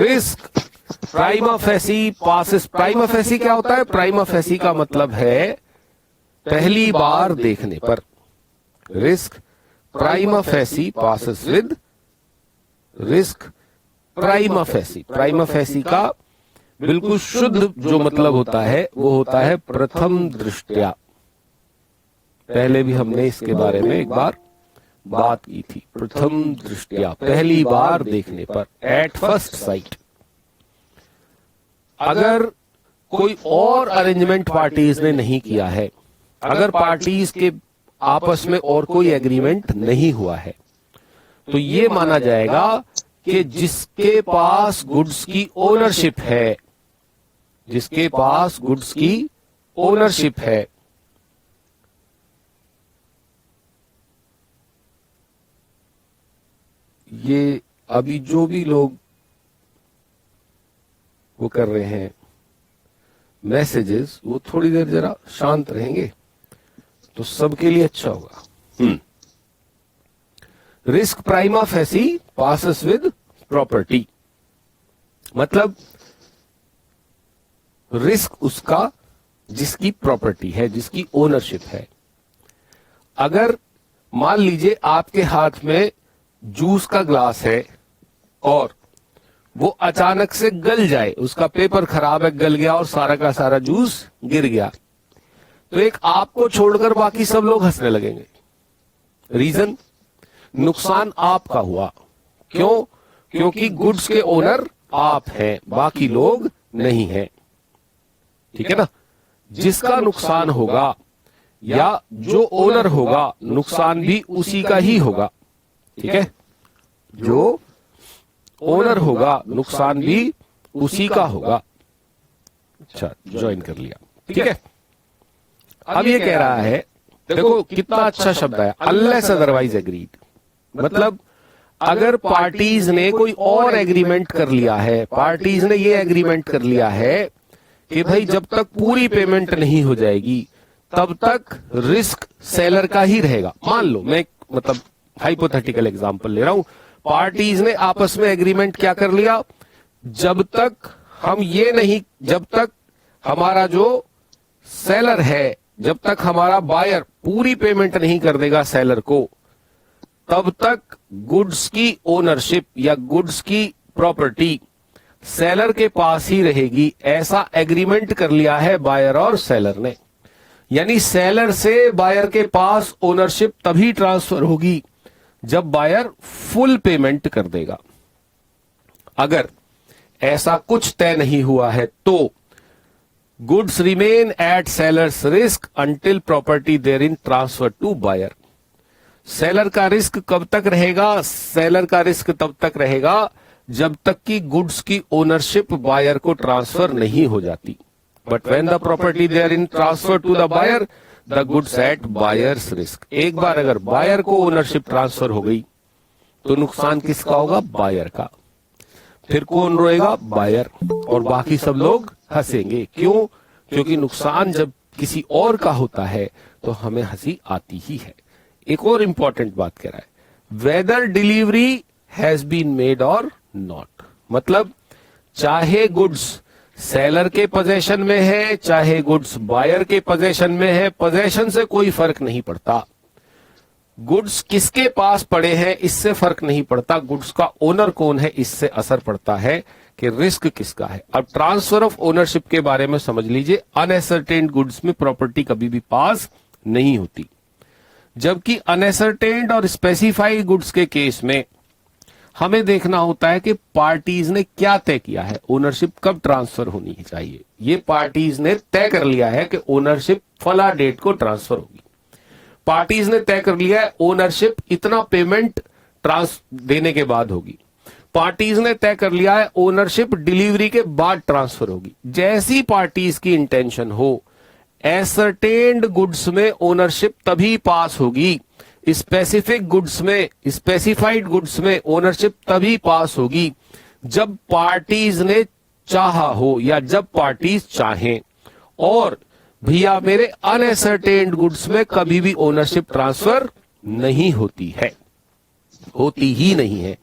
Risk prima facie passes. Prima facie क्या होता है? प्राइमा फेसी का मतलब है पहली बार देखने पर। Risk prima facie passes with risk prima facie. Prima facie का बिल्कुल शुद्ध जो मतलब होता है वो होता है प्रथम दृष्टया। पहले भी हमने इसके बारे में एक बार बात की थी। प्रथम दृष्टया, पहली बार देखने पर, एट फर्स्ट साइट। अगर कोई और अरेंजमेंट पार्टीज ने नहीं किया है, अगर पार्टीज के आपस में और कोई एग्रीमेंट नहीं हुआ है, तो ये माना जाएगा कि जिसके पास गुड्स की ओनरशिप है, जिसके पास गुड्स की ओनरशिप है, ये अभी जो भी लोग वो कर रहे हैं मैसेजेस, वो थोड़ी देर जरा शांत रहेंगे तो सबके लिए अच्छा होगा। Risk prima facie passes with property, मतलब रिस्क उसका जिसकी प्रॉपर्टी है, जिसकी ओनरशिप है। अगर मान लीजिए आपके हाथ में जूस का ग्लास है और वो अचानक से गल जाए, उसका पेपर खराब है, गल गया और सारा का सारा जूस गिर गया, तो एक आपको छोड़कर बाकी सब लोग हंसने लगेंगे। रीजन, नुकसान आपका हुआ। क्यों? क्योंकि गुड्स के ओनर आप हैं, बाकी लोग नहीं हैं। ठीक है ना? जिसका नुकसान होगा या जो ओनर होगा, नुकसान भी उसी का ही होगा। ठीक है? जो ओनर होगा, नुकसान भी उसी का होगा। अच्छा, ज्वाइन कर लिया। ठीक है? अब ये कह रहा है, देखो कितना अच्छा शब्द है, अनलेस अदरवाइज एग्रीड। मतलब अगर पार्टीज ने कोई और एग्रीमेंट कर लिया है, पार्टीज ने ये एग्रीमेंट कर लिया है कि भाई जब तक पूरी पेमेंट नहीं हो जाएगी तब तक रिस्क सेलर का ही रहेगा। मान लो, मैं मतलब हाइपोथेटिकल एग्जांपल ले रहा हूं, पार्टीज ने आपस में एग्रीमेंट क्या कर लिया, जब तक हम ये नहीं, जब तक हमारा जो सेलर है, जब तक हमारा बायर पूरी पेमेंट नहीं कर देगा सेलर को, तब तक गुड्स की ओनरशिप या गुड्स की प्रॉपर्टी सेलर के पास ही रहेगी। ऐसा एग्रीमेंट कर लिया है बायर और सेलर ने। यानी सेलर से बायर के पास ओनरशिप तभी ट्रांसफर होगी जब बायर फुल पेमेंट कर देगा। अगर ऐसा कुछ तय नहीं हुआ है तो goods remain at seller's risk until property therein transfer to buyer. Seller का रिस्क कब तक रहेगा? सेलर का रिस्क तब तक रहेगा जब तक कि गुड्स की ओनरशिप बायर को ट्रांसफर नहीं हो जाती। But when the property therein transfer to the buyer, the goods at buyer's risk. एक बार अगर बायर को ओनरशिप ट्रांसफर हो गई तो नुकसान किसका होगा? बायर का। फिर कौन रोएगा? बायर। और बाकी सब लोग हंसेंगे। क्यों? क्योंकि नुकसान जब किसी और का होता है तो हमें हंसी आती ही है। एक और इंपॉर्टेंट बात कह रहा है, whether delivery has been made और नॉट। मतलब चाहे गुड्स सेलर के पोजेशन में है, चाहे गुड्स बायर के पोजेशन में है, पोजेशन से कोई फर्क नहीं पड़ता। गुड्स किसके पास पड़े हैं इससे फर्क नहीं पड़ता, गुड्स का ओनर कौन है इससे असर पड़ता है कि रिस्क किसका है। अब ट्रांसफर ऑफ ओनरशिप के बारे में समझ लीजिए, अनएसर्टेन्ड गुड्स में प्रॉपर्टी कभी भी पास नहीं होती, जबकि अनएसर्टेन्ड और स्पेसिफाइड गुड्स के केस में हमें देखना होता है कि पार्टीज ने क्या तय किया है, ओनरशिप कब ट्रांसफर होनी चाहिए। ये पार्टीज ने तय कर लिया है कि ओनरशिप फला डेट को ट्रांसफर होगी। पार्टीज ने तय कर लिया है ओनरशिप इतना पेमेंट देने के बाद होगी। पार्टीज ने तय कर लिया है ओनरशिप डिलीवरी के बाद ट्रांसफर होगी। जैसी पार्टीज की इंटेंशन हो, एसर्टेन्ड गुड्स में ओनरशिप तभी पास होगी, स्पेसिफिक गुड्स में, स्पेसिफाइड गुड्स में ओनरशिप तभी पास होगी जब पार्टीज ने चाहा हो या जब पार्टीज चाहें। और भैया मेरे अनएसर्टेन्ड गुड्स में कभी भी ओनरशिप ट्रांसफर नहीं होती है, होती ही नहीं है।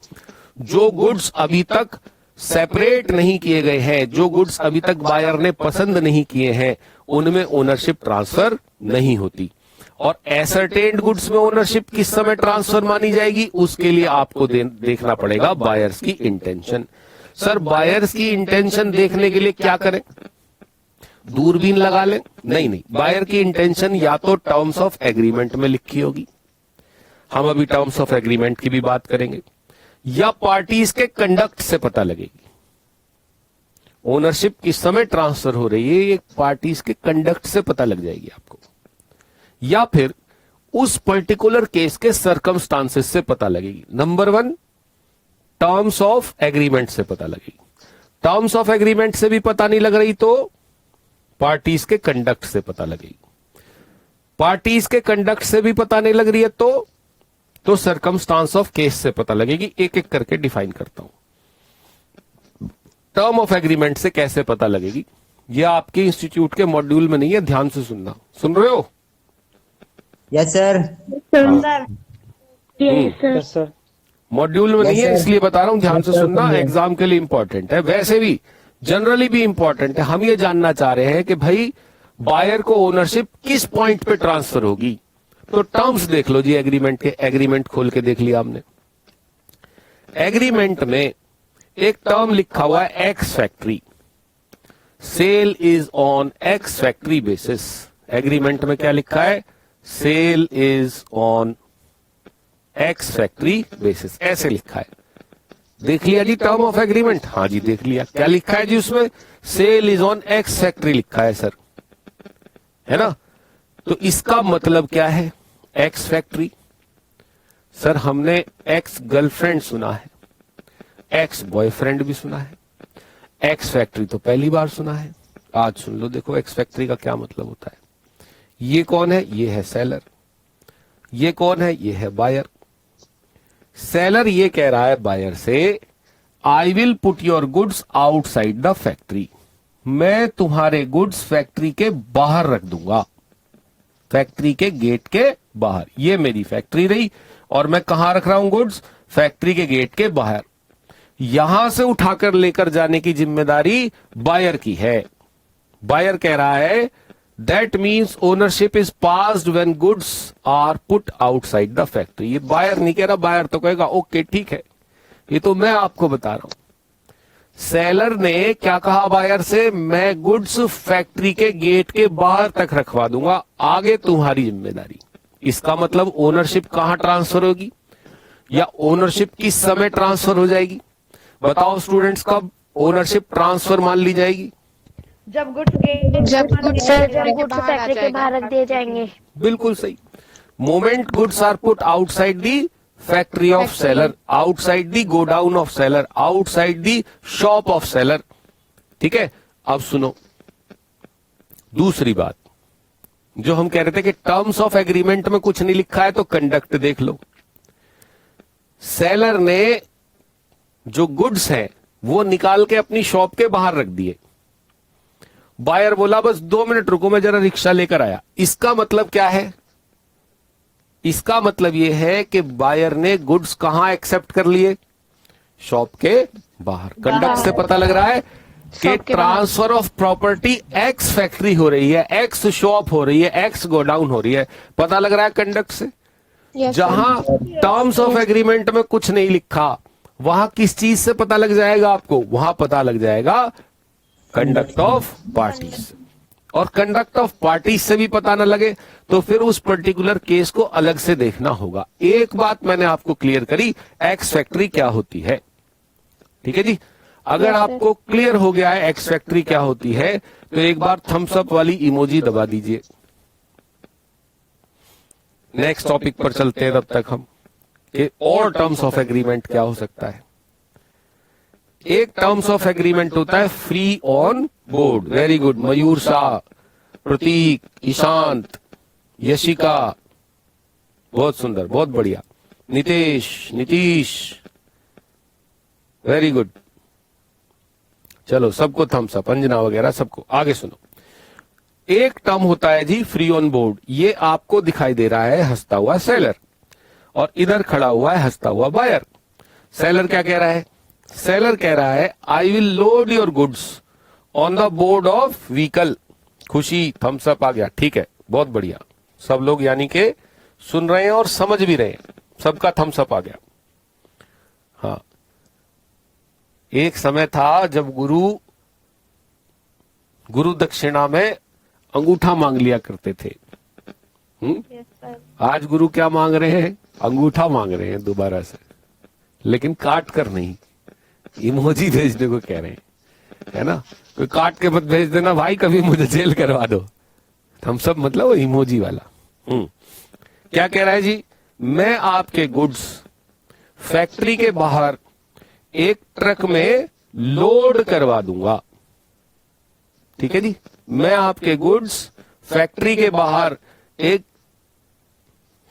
जो गुड्स अभी तक सेपरेट नहीं किए गए हैं, जो गुड्स अभी तक बायर ने पसंद नहीं किए हैं, उनमें ओनरशिप ट्रांसफर नहीं होती। और एसर्टेन्ड गुड्स में ओनरशिप किस समय ट्रांसफर मानी जाएगी, उसके लिए आपको देखना पड़ेगा बायर्स की इंटेंशन। सर बायर्स की इंटेंशन देखने के लिए क्या करें, दूरबीन लगा लें? नहीं, बायर की इंटेंशन या तो टर्म्स ऑफ एग्रीमेंट में लिखी होगी, हम अभी टर्म्स ऑफ एग्रीमेंट की भी बात करेंगे, या पार्टीज के कंडक्ट से पता लगेगी। ओनरशिप किस समय ट्रांसफर हो रही है, ये पार्टीज के कंडक्ट से पता लग जाएगी आपको, या फिर उस पर्टिकुलर केस के सर्कमस्टांसेस से पता लगेगी। नंबर 1, टर्म्स ऑफ एग्रीमेंट से पता लगेगी। टर्म्स ऑफ एग्रीमेंट से भी पता नहीं लग रही तो पार्टीज के कंडक्ट से पता लगेगी। पार्टीज के कंडक्ट से भी पता नहीं लग रही है तो सर्कमस्टांस ऑफ केस से पता लगेगी। एक एक करके डिफाइन करता हूं। टर्म ऑफ एग्रीमेंट से कैसे पता लगेगी, यह आपके इंस्टीट्यूट के मॉड्यूल में नहीं है, ध्यान से सुनना। सुन रहे हो? Yes sir. Yes sir. Module में नहीं है इसलिए बता रहा हूं, ध्यान से सुनना, एग्जाम के लिए इंपॉर्टेंट है, वैसे भी जनरली भी इंपॉर्टेंट है। हम ये जानना चाह रहे हैं कि भाई बायर को ओनरशिप किस पॉइंट पे ट्रांसफर होगी। तो टर्म्स देख लो जी एग्रीमेंट के, एग्रीमेंट खोल के देख लिया हमने। एग्रीमेंट में एक टर्म लिखा हुआ है ex factory, sale is on ex factory basis. Agreement में क्या लिखा है, sale is on ex factory basis, ऐसे लिखा है। देख लिया जी टर्म ऑफ एग्रीमेंट? हाँ जी देख लिया। क्या लिखा है जी उसमें, sale is on ex factory लिखा है सर, है ना। तो इसका मतलब क्या है, एक्स फैक्ट्री। सर हमने एक्स गर्लफ्रेंड सुना है, एक्स बॉयफ्रेंड भी सुना है, एक्स फैक्ट्री तो पहली बार सुना है। आज सुन लो, देखो एक्स फैक्ट्री का क्या मतलब होता है। ये कौन है, ये है सेलर। ये कौन है, ये है बायर। सेलर ये कह रहा है बायर से, I will put your goods outside the factory, मैं तुम्हारे गुड्स फैक्ट्री के बाहर रख दूंगा, फैक्ट्री के गेट के बाहर। ये मेरी फैक्ट्री रही और मैं कहां रख रहा हूं गुड्स, फैक्ट्री के गेट के बाहर। यहां से उठाकर लेकर जाने की जिम्मेदारी बायर की है। बायर कह रहा है that means ownership is passed when goods are put outside the factory. ये बायर नहीं कह रहा, बायर तो कहेगा ओके ठीक है, ये तो मैं आपको बता रहा हूं। सेलर ने क्या कहा बायर से, मैं गुड्स फैक्ट्री के गेट के बाहर तक रखवा दूंगा, आगे तुम्हारी जिम्मेदारी। इसका मतलब ओनरशिप कहां ट्रांसफर होगी, या ओनरशिप किस समय ट्रांसफर हो जाएगी। बताओ स्टूडेंट्स, कब ओनरशिप ट्रांसफर मान ली जाएगी, जब गुड्स फैक्ट्री के बाहर रख दिए जाएंगे। बिल्कुल सही। Moment goods are put outside the factory of seller, outside the godown of seller, outside the shop of seller. ठीक है, अब सुनो दूसरी बात, जो हम कह रहे थे कि टर्म्स ऑफ एग्रीमेंट में कुछ नहीं लिखा है तो कंडक्ट देख लो। सेलर ने जो गुड्स हैं वो निकाल के अपनी शॉप के बाहर रख दिए। बायर बोला बस 2 मिनट रुको, मैं जरा रिक्शा लेकर आया। इसका मतलब क्या है, इसका मतलब यह है कि बायर ने गुड्स कहां एक्सेप्ट कर लिए, शॉप के बाहर। कंडक्ट से पता लग रहा है कि transfer of property ex factory हो रही है, एक्स शॉप हो रही है, एक्स गोडाउन हो रही है, पता लग रहा है कंडक्ट से। जहां टर्म्स ऑफ एग्रीमेंट में कुछ नहीं लिखा, वहां किस चीज से पता लग जाएगा आपको, वहां पता लग जाएगा कंडक्ट ऑफ पार्टीज। और कंडक्ट ऑफ पार्टीज से भी पता न लगे तो फिर उस पर्टिकुलर केस को अलग से देखना होगा। एक बात मैंने आपको क्लियर करी, एक्स फैक्ट्री क्या होती है। ठीक है जी, अगर आपको क्लियर हो गया है एक्स फैक्ट्री क्या होती है तो एक बार थम्स अप वाली इमोजी दबा दीजिए। नेक्स्ट टॉपिक पर चलते हैं तब तक हम, कि और टर्म्स ऑफ एग्रीमेंट क्या हो सकता है। एक टर्म्स ऑफ एग्रीमेंट होता है free on board. Very good, Mayur Shah, Prateek, Ishant, Yashika, बहुत सुंदर, बहुत बढ़िया, नितेश, नीतीश, वेरी गुड। चलो सबको थम्स अप, अंजना वगैरह सबको। आगे सुनो, एक टर्म होता है जी फ्री ऑन बोर्ड। ये आपको दिखाई दे रहा है हंसता हुआ सेलर, और इधर खड़ा हुआ है हंसता हुआ बायर। सेलर क्या कह रहा है, सेलर कह रहा है I will load your goods on the board of vehicle. खुशी थम्स अप आ गया, ठीक है, बहुत बढ़िया। सब लोग यानी के सुन रहे हैं और समझ भी रहे हैं, सबका थम्स अप आ गया। हाँ, एक समय था जब गुरु दक्षिणा में अंगूठा मांग लिया करते थे। Yes, sir. आज गुरु क्या मांग रहे हैं? अंगूठा मांग रहे हैं दोबारा से, लेकिन काट कर नहीं, इमोजी भेजने को कह रहे हैं, है ना। कोई काट के मत भेज देना भाई, कभी मुझे जेल करवा दो। हम सब मतलब वो इमोजी वाला। क्या कह रहा है जी? मैं आपके गुड्स फैक्ट्री के बाहर एक ट्रक में लोड करवा दूंगा। ठीक है जी, मैं आपके गुड्स फैक्ट्री के बाहर एक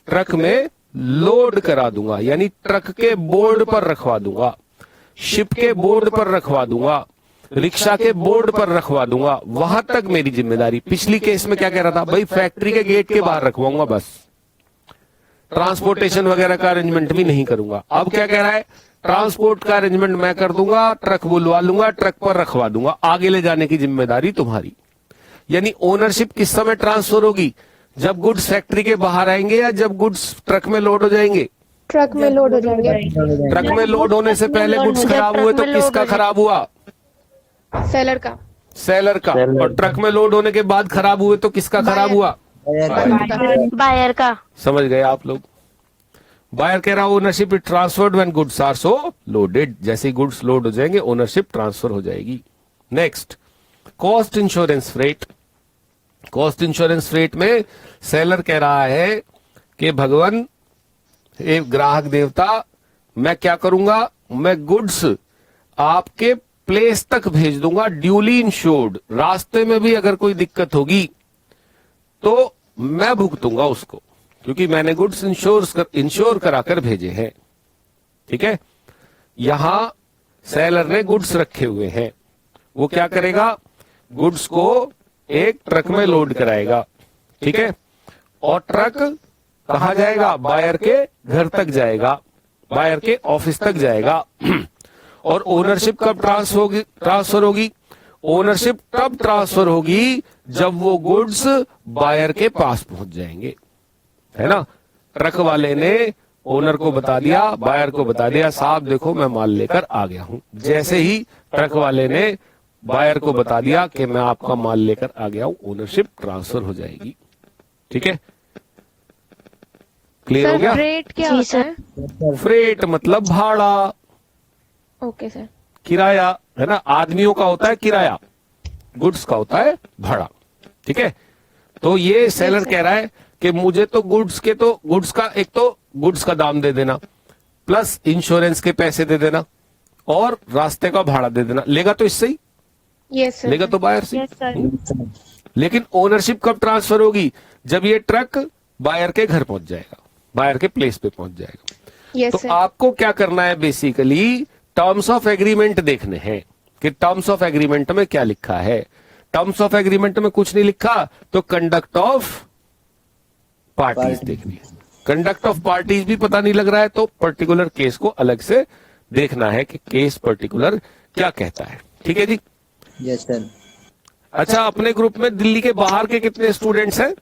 ट्रक में लोड करा दूंगा, यानी ट्रक के बोर्ड पर रखवा दूंगा, शिप के बोर्ड पर रखवा दूंगा, रिक्शा के बोर्ड पर रखवा दूंगा, वहां तक मेरी जिम्मेदारी। पिछली केस में क्या कह रहा था भाई? फैक्ट्री के गेट के बाहर रखवाऊंगा बस, ट्रांसपोर्टेशन वगैरह का अरेंजमेंट भी नहीं करूंगा। अब क्या कह रहा है? ट्रांसपोर्ट का अरेंजमेंट मैं कर दूंगा, ट्रक बुलवा लूंगा, ट्रक पर रखवा दूंगा, आगे ले जाने की जिम्मेदारी तुम्हारी। यानी ओनरशिप किस समय ट्रांसफर होगी? जब गुड्स फैक्ट्री के बाहर आएंगे या जब गुड्स ट्रक में लोड हो जाएंगे? ट्रक में लोड हो जाएंगे। ट्रक में लोड होने से पहले गुड्स खराब हुए तो किसका खराब हुआ? सेलर का। सेलर का। और ट्रक में लोड होने के बाद खराब हुए तो किसका खराब हुआ? बायर का। समझ गए आप लोग? बायर कह रहा ownership is transferred when goods are so loaded. जैसे ही गुड्स लोड हो जाएंगे ओनरशिप ट्रांसफर हो जाएगी। Next, cost insurance freight. Cost insurance freight में सेलर कह रहा है कि भगवान, एक ग्राहक देवता, मैं क्या करूंगा? मैं गुड्स आपके प्लेस तक भेज दूंगा ड्यूली इंश्योर्ड। रास्ते में भी अगर कोई दिक्कत होगी तो मैं भुगतूंगा उसको, क्योंकि मैंने गुड्स इंश्योर कराकर भेजे हैं। ठीक है, यहां सेलर ने गुड्स रखे हुए हैं, वो क्या करेगा? गुड्स को एक ट्रक में लोड कराएगा। ठीक है, और ट्रक कहां जाएगा? बायर के घर तक जाएगा, बायर के ऑफिस तक जाएगा। और ओनरशिप कब ट्रांसफर होगी? ओनरशिप तब ट्रांसफर होगी जब वो गुड्स बायर के पास पहुंच जाएंगे, है ना। ट्रक वाले ने ओनर को बता दिया, बायर को बता दिया, साहब देखो मैं माल लेकर आ गया हूं। जैसे ही ट्रक वाले ने बायर को बता दिया कि मैं आपका माल लेकर आ गया हूं, ओनरशिप ट्रांसफर हो जाएगी। ठीक है, क्लियर हो गया? फ्रेट क्या होता है? फ्रेट मतलब भाड़ा, ओके सर। किराया, है ना। आदमियों का होता है किराया, गुड्स का होता है भाड़ा। ठीक है, तो ये सेलर कह रहा है कि मुझे तो गुड्स का एक तो गुड्स का दाम दे देना, प्लस इंश्योरेंस के पैसे दे देना, और रास्ते का भाड़ा दे देना। लेगा तो इससे ही, यस सर। लेगा तो बायर से। Yes, sir. लेकिन ओनरशिप कब ट्रांसफर होगी? जब ये ट्रक बायर के घर पहुंच जाएगा, बायर के प्लेस पे पहुंच जाएगा। यस तो सर। आपको क्या करना है? बेसिकली टर्म्स ऑफ एग्रीमेंट देखने हैं कि टर्म्स ऑफ एग्रीमेंट में क्या लिखा है। टर्म्स ऑफ एग्रीमेंट में कुछ नहीं लिखा तो कंडक्ट ऑफ पार्टीज देखनी है। कंडक्ट ऑफ पार्टीज भी पता नहीं लग रहा है तो पर्टिकुलर केस को अलग से देखना है कि केस पर्टिकुलर क्या कहता है। ठीक है जी। Yes sir. अच्छा, अपने ग्रुप में दिल्ली के बाहर के कितने स्टूडेंट्स हैं?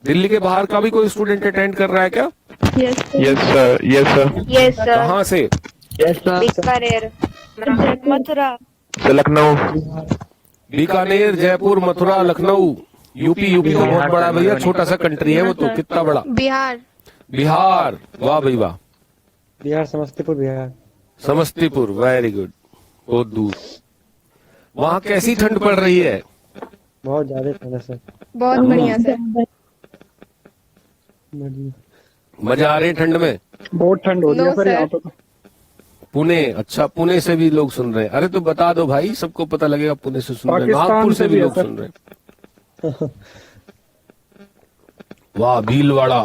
दिल्ली के बाहर का भी कोई स्टूडेंट अटेंड कर रहा है क्या? Yes, sir. Yes sir, yes sir. Yes, sir. कहाँ से? Yes sir. Bikaner, Mathura. Lucknow. Bikaner, Jaipur, Mathura, Lucknow. UP तो बहुत बड़ा है भैया, छोटा सा कंट्री है वो तो। कितना बड़ा? बिहार। बिहार, वाह भाई वाह। बिहार, समस्तीपुर बिहार। Samastipur, very good. बहुत दूर। वहाँ कैसी ठंड पड़ रही है? बहुत ज्यादा ठंड है सर। बहुत बढ़िया सर। बढ़िया। मजा आ रही है ठंड में? बहुत ठंड हो रही है No, सर sir. यहाँ पे तो। पुणे, अच्छा पुणे से भी लोग सुन रहे हैं। अरे तो बता दो भाई, सबको पता लगेगा पुणे से सुन रहे हैं। पाकिस्तान नागपुर से से भी भी है लोग सर। सुन रहे हैं। वाह, भीलवाड़ा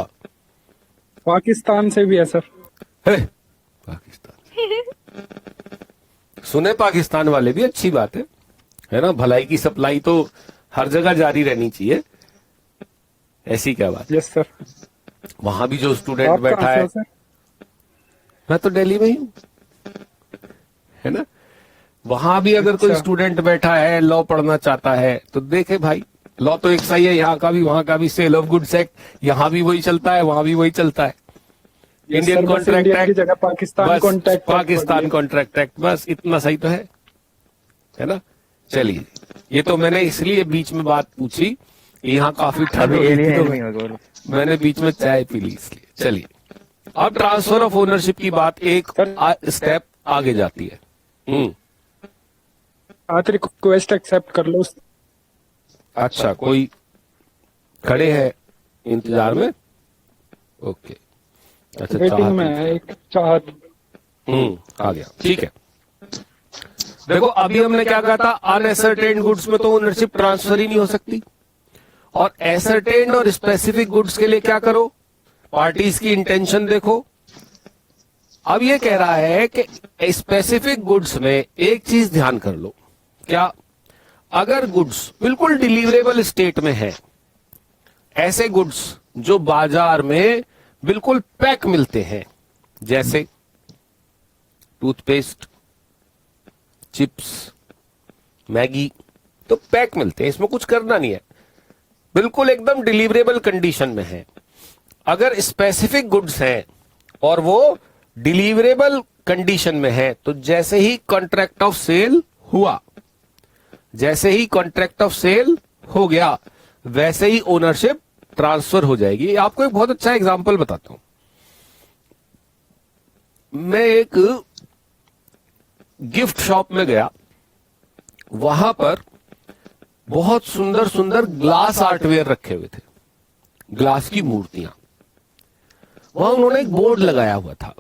पाकिस्तान से भी है सर। है। पाकिस्तान सुने, पाकिस्तान वाले भी, अच्छी बात है ना। भलाई की सप्लाई तो हर जगह जारी रहनी चाहिए, ऐसी क्या बात। Yes sir. वहां भी जो स्टूडेंट आप बैठा कहाँ से है, हो सर? मैं तो दिल्ली में ही हूँ, है ना। वहां भी अगर कोई अच्छा। स्टूडेंट बैठा है, लॉ पढ़ना चाहता है, तो देखे भाई, लॉ तो एक सही है, यहाँ का भी वहां का भी, सेल ऑफ गुड्स एक्ट, यहाँ भी वही चलता है, वहां भी वही चलता है। इंडियन सर, बस कॉन्ट्रैक्ट इंडिया की एक्ट, जगह पाकिस्तान बस कॉन्ट्रैक्ट पाकिस्तान कॉन्ट्रैक्ट एक्ट, बस इतना सही तो है ना। चलिए, ये तो मैंने इसलिए बीच में बात पूछी, यहाँ काफी ठंड हो रही थी तो मैंने बीच में चाय पी ली इसलिए। चलिए, अब ट्रांसफर ऑफ ओनरशिप की बात एक स्टेप आगे जाती है। आप रिक्वेस्ट एक्सेप्ट कर लो। अच्छा, कोई खड़े हैं इंतजार में? ओके, अच्छा, वेटिंग में है एक चाहत। आ गया, ठीक है। देखो, अभी हमने क्या कहा था, अनएसर्टेन्ड गुड्स में तो ओनरशिप ट्रांसफर ही नहीं हो सकती, और एसर्टेन्ड और स्पेसिफिक गुड्स के लिए क्या करो, पार्टीज की इंटेंशन देखो। अब ये कह रहा है कि स्पेसिफिक गुड्स में एक चीज ध्यान कर लो, क्या, अगर गुड्स बिल्कुल डिलीवरेबल स्टेट में है, ऐसे गुड्स जो बाजार में बिल्कुल पैक मिलते हैं, जैसे टूथपेस्ट, चिप्स, मैगी, तो पैक मिलते हैं, इसमें कुछ करना नहीं है, बिल्कुल एकदम डिलीवरेबल कंडीशन में है। अगर स्पेसिफिक गुड्स हैं और वो डिलीवरेबल कंडीशन में है, तो जैसे ही कॉन्ट्रैक्ट ऑफ सेल हुआ, जैसे ही कॉन्ट्रैक्ट ऑफ सेल हो गया, वैसे ही ओनरशिप ट्रांसफर हो जाएगी। आपको एक बहुत अच्छा एग्जांपल बताता हूं। मैं एक गिफ्ट शॉप में गया, वहां पर बहुत सुंदर सुंदर ग्लास आर्टवेयर रखे हुए थे, ग्लास की मूर्तियां। वहां उन्होंने एक बोर्ड लगाया हुआ था,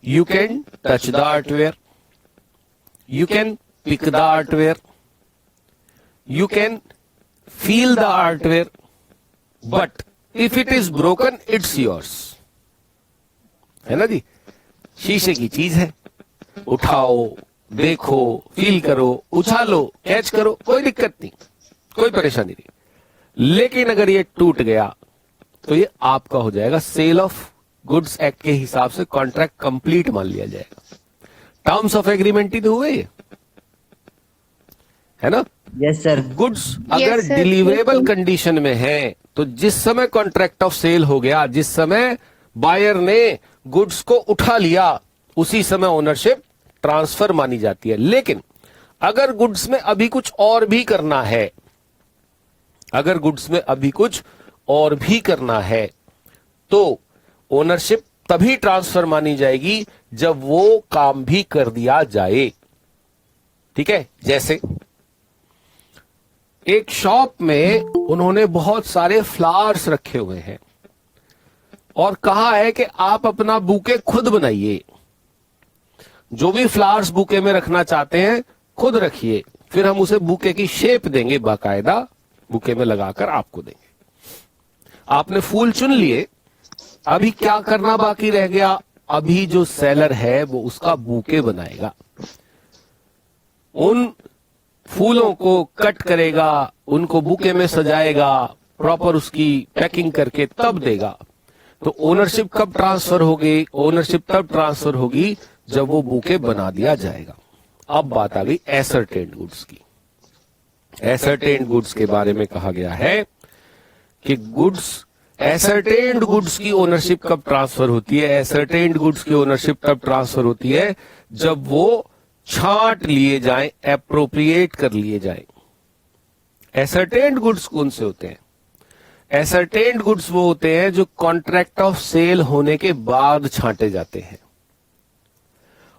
you can touch the artware, you can pick the artware, you can feel the artware, but if it is broken it's yours. है ना जी, शीशे की चीज है, उठाओ, देखो, फील करो, उछालो, कैच करो, कोई दिक्कत नहीं, कोई परेशानी नहीं। लेकिन अगर ये टूट गया तो ये आपका हो जाएगा, सेल ऑफ गुड्स एक्ट के हिसाब से कॉन्ट्रैक्ट कंप्लीट मान लिया जाएगा। टर्म्स ऑफ एग्रीमेंट ही तो हुए ये, है ना। Yes sir. गुड्स अगर sir, डिलीवरेबल कंडीशन में है, तो जिस समय कॉन्ट्रैक्ट ऑफ सेल हो गया, जिस समय बायर ने गुड्स को उठा लिया, उसी समय ओनरशिप ट्रांसफर मानी जाती है। लेकिन अगर गुड्स में अभी कुछ और भी करना है, अगर गुड्स में अभी कुछ और भी करना है, तो ओनरशिप तभी ट्रांसफर मानी जाएगी जब वो काम भी कर दिया जाए। ठीक है, जैसे एक शॉप में उन्होंने बहुत सारे फ्लावर्स रखे हुए हैं और कहा है कि आप अपना बुके खुद बनाइए, जो भी फ्लावर्स बुके में रखना चाहते हैं खुद रखिए, फिर हम उसे बुके की शेप देंगे, बाकायदा बुके में लगाकर आपको देंगे। आपने फूल चुन लिए, अभी क्या करना बाकी रह गया, अभी जो सेलर है वो उसका बुके बनाएगा, उन फूलों को कट करेगा, उनको बुके में सजाएगा, प्रॉपर उसकी पैकिंग करके तब देगा। तो ओनरशिप कब ट्रांसफर होगी? ओनरशिप तब ट्रांसफर होगी जब वो बुके बना दिया जाएगा। अब बात आ गई एसर्टेन्ड गुड्स की। एसर्टेन्ड गुड्स के बारे में कहा गया है कि गुड्स, एसर्टेन्ड गुड्स की ओनरशिप कब ट्रांसफर होती है? एसर्टेन्ड गुड्स की ओनरशिप तब ट्रांसफर होती है जब वो छांट लिए जाएं, एप्रोप्रिएट कर लिए जाएं। एसर्टेन्ड गुड्स कौन से होते हैं? एसर्टेन्ड गुड्स वो होते हैं जो कॉन्ट्रैक्ट ऑफ सेल होने के बाद छांटे जाते हैं।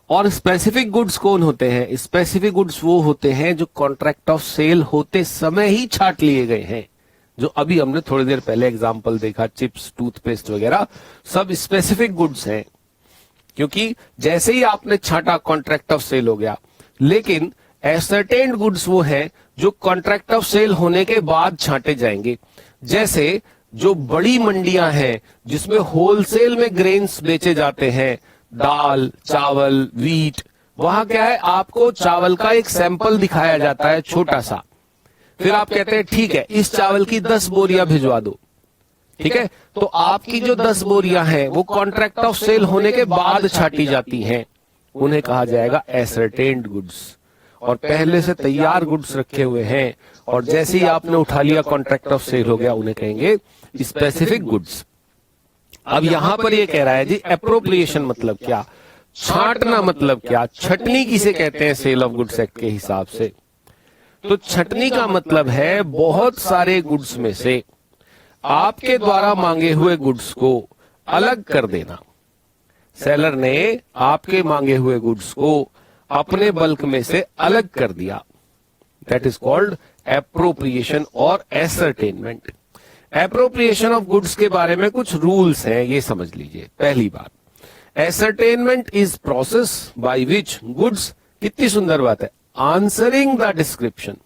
और स्पेसिफिक गुड्स कौन होते हैं? स्पेसिफिक गुड्स वो होते हैं जो कॉन्ट्रैक्ट ऑफ सेल होते समय ही छांट लिए गए हैं, जो अभी हमने थोड़ी देर पहले एग्जांपल देखा, चिप्स, टूथपेस्ट वगैरह सब स्पेसिफिक गुड्स हैं, क्योंकि जैसे ही आपने छांटा कॉन्ट्रैक्ट ऑफ सेल हो गया। लेकिन एसर्टेन्ड गुड्स वो हैं जो कॉन्ट्रैक्ट ऑफ सेल होने के बाद छांटे जाएंगे। जैसे जो बड़ी मंडियां हैं जिसमें होलसेल में ग्रेन्स बेचे जाते हैं, दाल, चावल, वीट, वहां क्या है, आपको चावल का एक सैंपल दिखाया जाता है छोटा सा, फिर आप कहते हैं ठीक है इस चावल की 10 बोरियां भिजवा दो। ठीक है, तो आपकी जो 10 बोरियां हैं वो कॉन्ट्रैक्ट ऑफ सेल होने के बाद छाटी जाती हैं, उन्हें कहा जाएगा एसरटेन्ड गुड्स। और पहले से तैयार गुड्स रखे हुए हैं और जैसे ही आपने उठा लिया कॉन्ट्रैक्ट ऑफ सेल हो गया, उन्हें कहेंगे स्पेसिफिक गुड्स। अब यहां पर ये कह रहा है जी एप्रोप्रिएशन मतलब क्या, छांटना मतलब क्या, छटनी किसे कहते हैं सेल ऑफ गुड्स एक्ट के हिसाब से। तो छटनी का मतलब है बहुत सारे गुड्स में से आपके द्वारा मांगे हुए गुड्स को अलग कर देना। सेलर ने आपके मांगे हुए गुड्स को अपने बल्क में से अलग कर दिया, दैट इज कॉल्ड एप्रोप्रिएशन और एसरटेनमेंट। एप्रोप्रिएशन ऑफ गुड्स के बारे में कुछ रूल्स हैं, ये समझ लीजिए। पहली बात, ascertainment is process by which goods, कितनी सुंदर बात है, आंसरिंग द डिस्क्रिप्शन,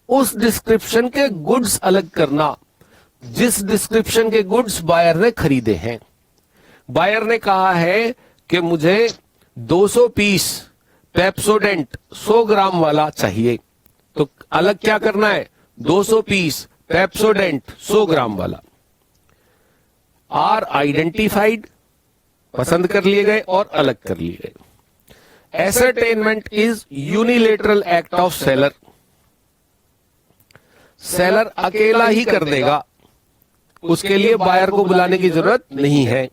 उस डिस्क्रिप्शन के गुड्स अलग करना जिस डिस्क्रिप्शन के गुड्स बायर ने खरीदे हैं। बायर ने कहा है कि मुझे 200 पीस पेप्सोडेंट 100 ग्राम वाला चाहिए, तो अलग क्या करना है, 200 पीस पेप्सोडेंट 100 ग्राम वाला आर आइडेंटिफाइड, पसंद कर लिए गए और अलग कर लिए गए। Ascertainment is unilateral act of seller, seller अकेला ही कर देगा, उसके लिए बायर को बुलाने की जरूरत नहीं है।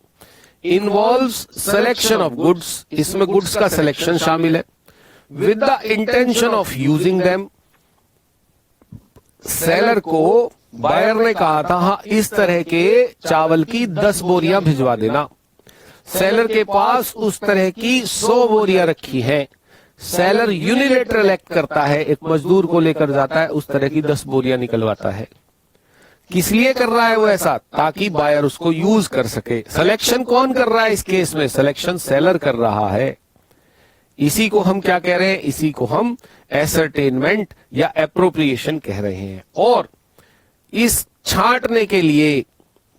इन्वॉल्व्स सिलेक्शन ऑफ गुड्स, इसमें गुड्स का सिलेक्शन शामिल है, with the intention of using them. Seller को बायर ने कहा था हाँ इस तरह के चावल की 10 बोरियां भिजवा देना, सेलर के पास उस तरह की 100 बोरियां रखी हैं। सेलर यूनिलेटरल एक्ट करता है, एक मजदूर को लेकर जाता है, उस तरह की 10 बोरियां निकलवाता है। किस लिए कर रहा है वो ऐसा, ताकि बायर उसको यूज कर सके। सिलेक्शन कौन कर रहा है इस केस में, सिलेक्शन सेलर कर रहा है। इसी को हम क्या कह रहे हैं, इसी को हम एसरटेनमेंट या एप्रोप्रिएशन कह रहे हैं। और इस छांटने के लिए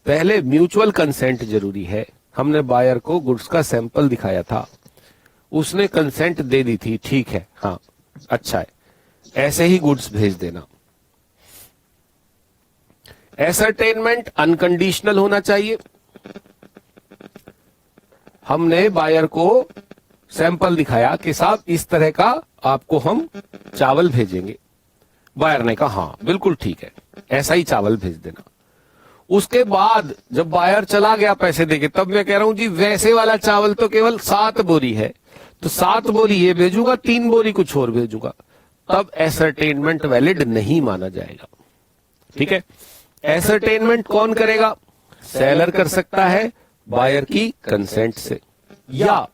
पहले म्यूचुअल कंसेंट जरूरी है। हमने बायर को गुड्स का सैंपल दिखाया था, उसने कंसेंट दे दी थी, ठीक है, हाँ अच्छा है, ऐसे ही गुड्स भेज देना। एसरटेनमेंट अनकंडीशनल होना चाहिए। हमने बायर को सैंपल दिखाया कि साहब इस तरह का आपको हम चावल भेजेंगे, बायर ने कहा हाँ बिल्कुल ठीक है, ऐसा ही चावल भेज देना। उसके बाद जब बायर चला गया पैसे देके, तब मैं कह रहा हूं जी वैसे वाला चावल तो केवल 7 बोरी है, तो 7 बोरी ये भेजूंगा, 3 बोरी कुछ और भेजूंगा, तब एसरटेनमेंट वैलिड नहीं माना जाएगा। ठीक है, एसरटेनमेंट कौन करेगा, सेलर कर सकता है बायर की कंसेंट से, या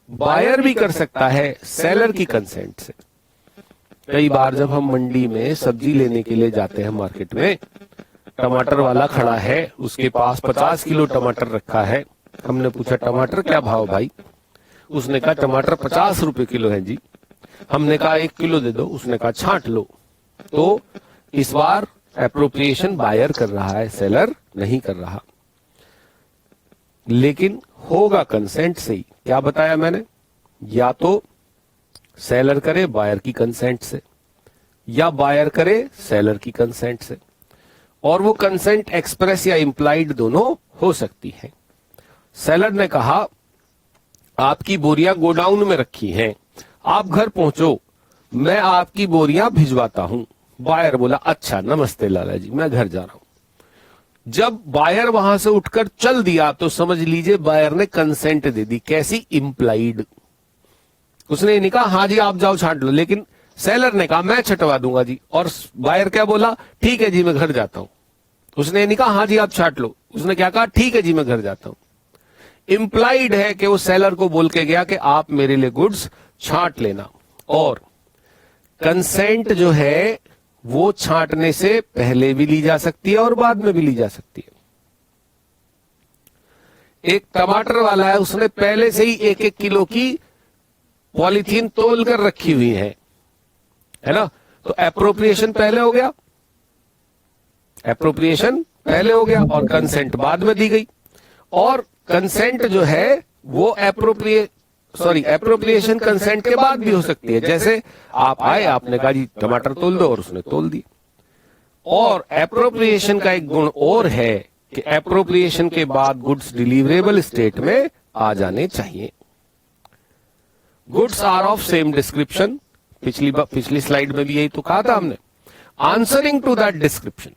बायर भी कर सकता है सेलर की कंसेंट से। कई बार जब हम मंडी में सब्जी लेने के लिए जाते हैं मार्केट में, टमाटर वाला खड़ा है, उसके पास 50 किलो टमाटर रखा है। हमने पूछा टमाटर क्या भाव भाई, उसने कहा टमाटर 50 रुपए किलो है जी। हमने कहा 1 किलो दे दो, उसने कहा छांट लो। तो इस बार एप्रोप्रिएशन बायर कर रहा है, सेलर नहीं कर रहा, लेकिन होगा कंसेंट से ही। क्या बताया मैंने, या तो सेलर करे बायर की कंसेंट से, या बायर करे सेलर की कंसेंट से, और वो कंसेंट एक्सप्रेस या इंप्लाइड दोनों हो सकती है। सेलर ने कहा आपकी बोरियां गोडाउन में रखी हैं, आप घर पहुंचो, मैं आपकी बोरियां भिजवाता हूं। बायर बोला अच्छा नमस्ते लाला जी, मैं घर जा रहा हूं। जब बायर वहां से उठकर चल दिया तो समझ लीजिए बायर ने कंसेंट दे दी। कैसी, इंप्लाइड। उसने नहीं कहा हाँ जी आप जाओ छांट लो, लेकिन सेलर ने कहा मैं छटवा दूंगा जी, और बायर क्या बोला, ठीक है जी मैं घर जाता हूं। उसने नहीं कहा हाँ जी आप छांट लो, उसने क्या कहा, ठीक है जी मैं घर जाता हूं। इंप्लाइड है कि वो सेलर को बोल के गया कि आप मेरे लिए गुड्स छांट लेना। और कंसेंट जो है वो छांटने से पहले भी ली जा सकती है और बाद में भी ली जा सकती है। एक टमाटर वाला है, उसने पहले से ही 1-1 किलो की पॉलीथीन तोल कर रखी हुई है ना, तो एप्रोप्रिएशन पहले हो गया, एप्रोप्रिएशन पहले हो गया और कंसेंट बाद में दी गई। और कंसेंट जो है वो एप्रोप्रिएशन कंसेंट के बाद भी हो सकती है। जैसे आप आए, आपने कहा जी टमाटर तोल दो और उसने तोल दिए। और एप्रोप्रिएशन का एक गुण और है कि एप्रोप्रिएशन के बाद गुड्स डिलीवरेबल स्टेट में आ जाने चाहिए। Goods are of same description, पिछली स्लाइड में भी यही तो कहा था हमने। Answering to that description,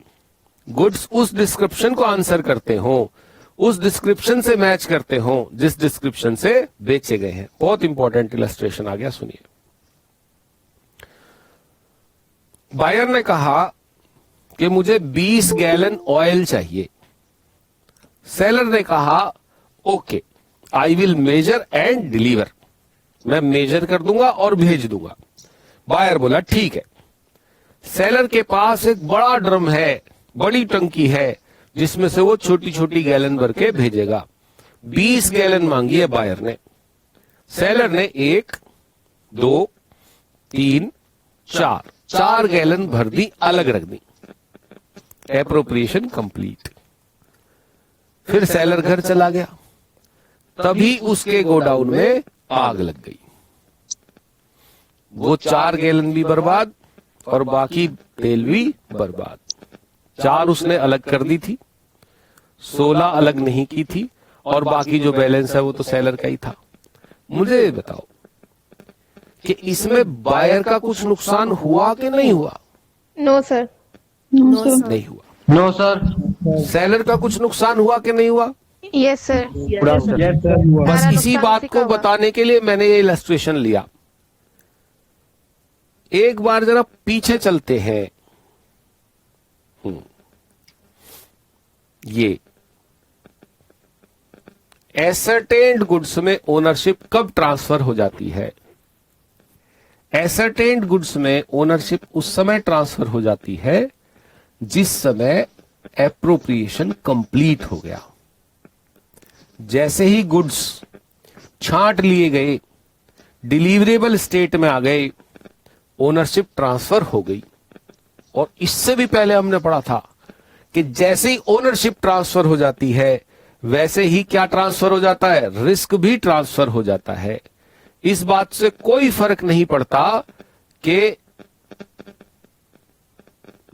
goods उस डिस्क्रिप्शन को आंसर करते हो, उस डिस्क्रिप्शन से मैच करते हो जिस डिस्क्रिप्शन से बेचे गए हैं। बहुत इंपॉर्टेंट इलस्ट्रेशन आ गया, सुनिए। बायर ने कहा कि मुझे 20 गैलन ऑयल चाहिए। सेलर ने कहा okay, I will measure and deliver, मैं मेजर कर दूंगा और भेज दूंगा। बायर बोला ठीक है। सेलर के पास एक बड़ा ड्रम है, बड़ी टंकी है, जिसमें से वो छोटी छोटी गैलन भर के भेजेगा। 20 गैलन मांगी है बायर ने। सेलर ने 1, 2, 3, 4 गैलन भर दी, अलग रख दी। Appropriation complete. फिर सेलर घर चला गया, तभी उसके गोडाउन में आग लग गई। वो 4 गैलन भी बर्बाद और बाकी तेल भी बर्बाद। 4 उसने अलग कर दी थी, 16 अलग नहीं की थी, और बाकी जो बैलेंस है वो तो सेलर का ही था। मुझे बताओ कि इसमें बायर का कुछ नुकसान हुआ कि नहीं हुआ? No sir. नहीं हुआ। No sir. सेलर का कुछ नुकसान हुआ कि नहीं हुआ? Yes sir. Yes sir. बस सारा इसी नुकसान बात उसी को का हुआ। बताने के लिए मैंने ये इलस्ट्रेशन लिया। एक बार जरा पीछे चलते हैं। ये एसर्टेन्ड गुड्स में ओनरशिप कब ट्रांसफर हो जाती है? एसर्टेन्ड गुड्स में ओनरशिप उस समय ट्रांसफर हो जाती है जिस समय एप्रोप्रिएशन कंप्लीट हो गया। जैसे ही गुड्स छांट लिए गए, डिलीवरेबल स्टेट में आ गए, ओनरशिप ट्रांसफर हो गई। और इससे भी पहले हमने पढ़ा था कि जैसे ही ओनरशिप ट्रांसफर हो जाती है, वैसे ही क्या ट्रांसफर हो जाता है? रिस्क भी ट्रांसफर हो जाता है। इस बात से कोई फर्क नहीं पड़ता कि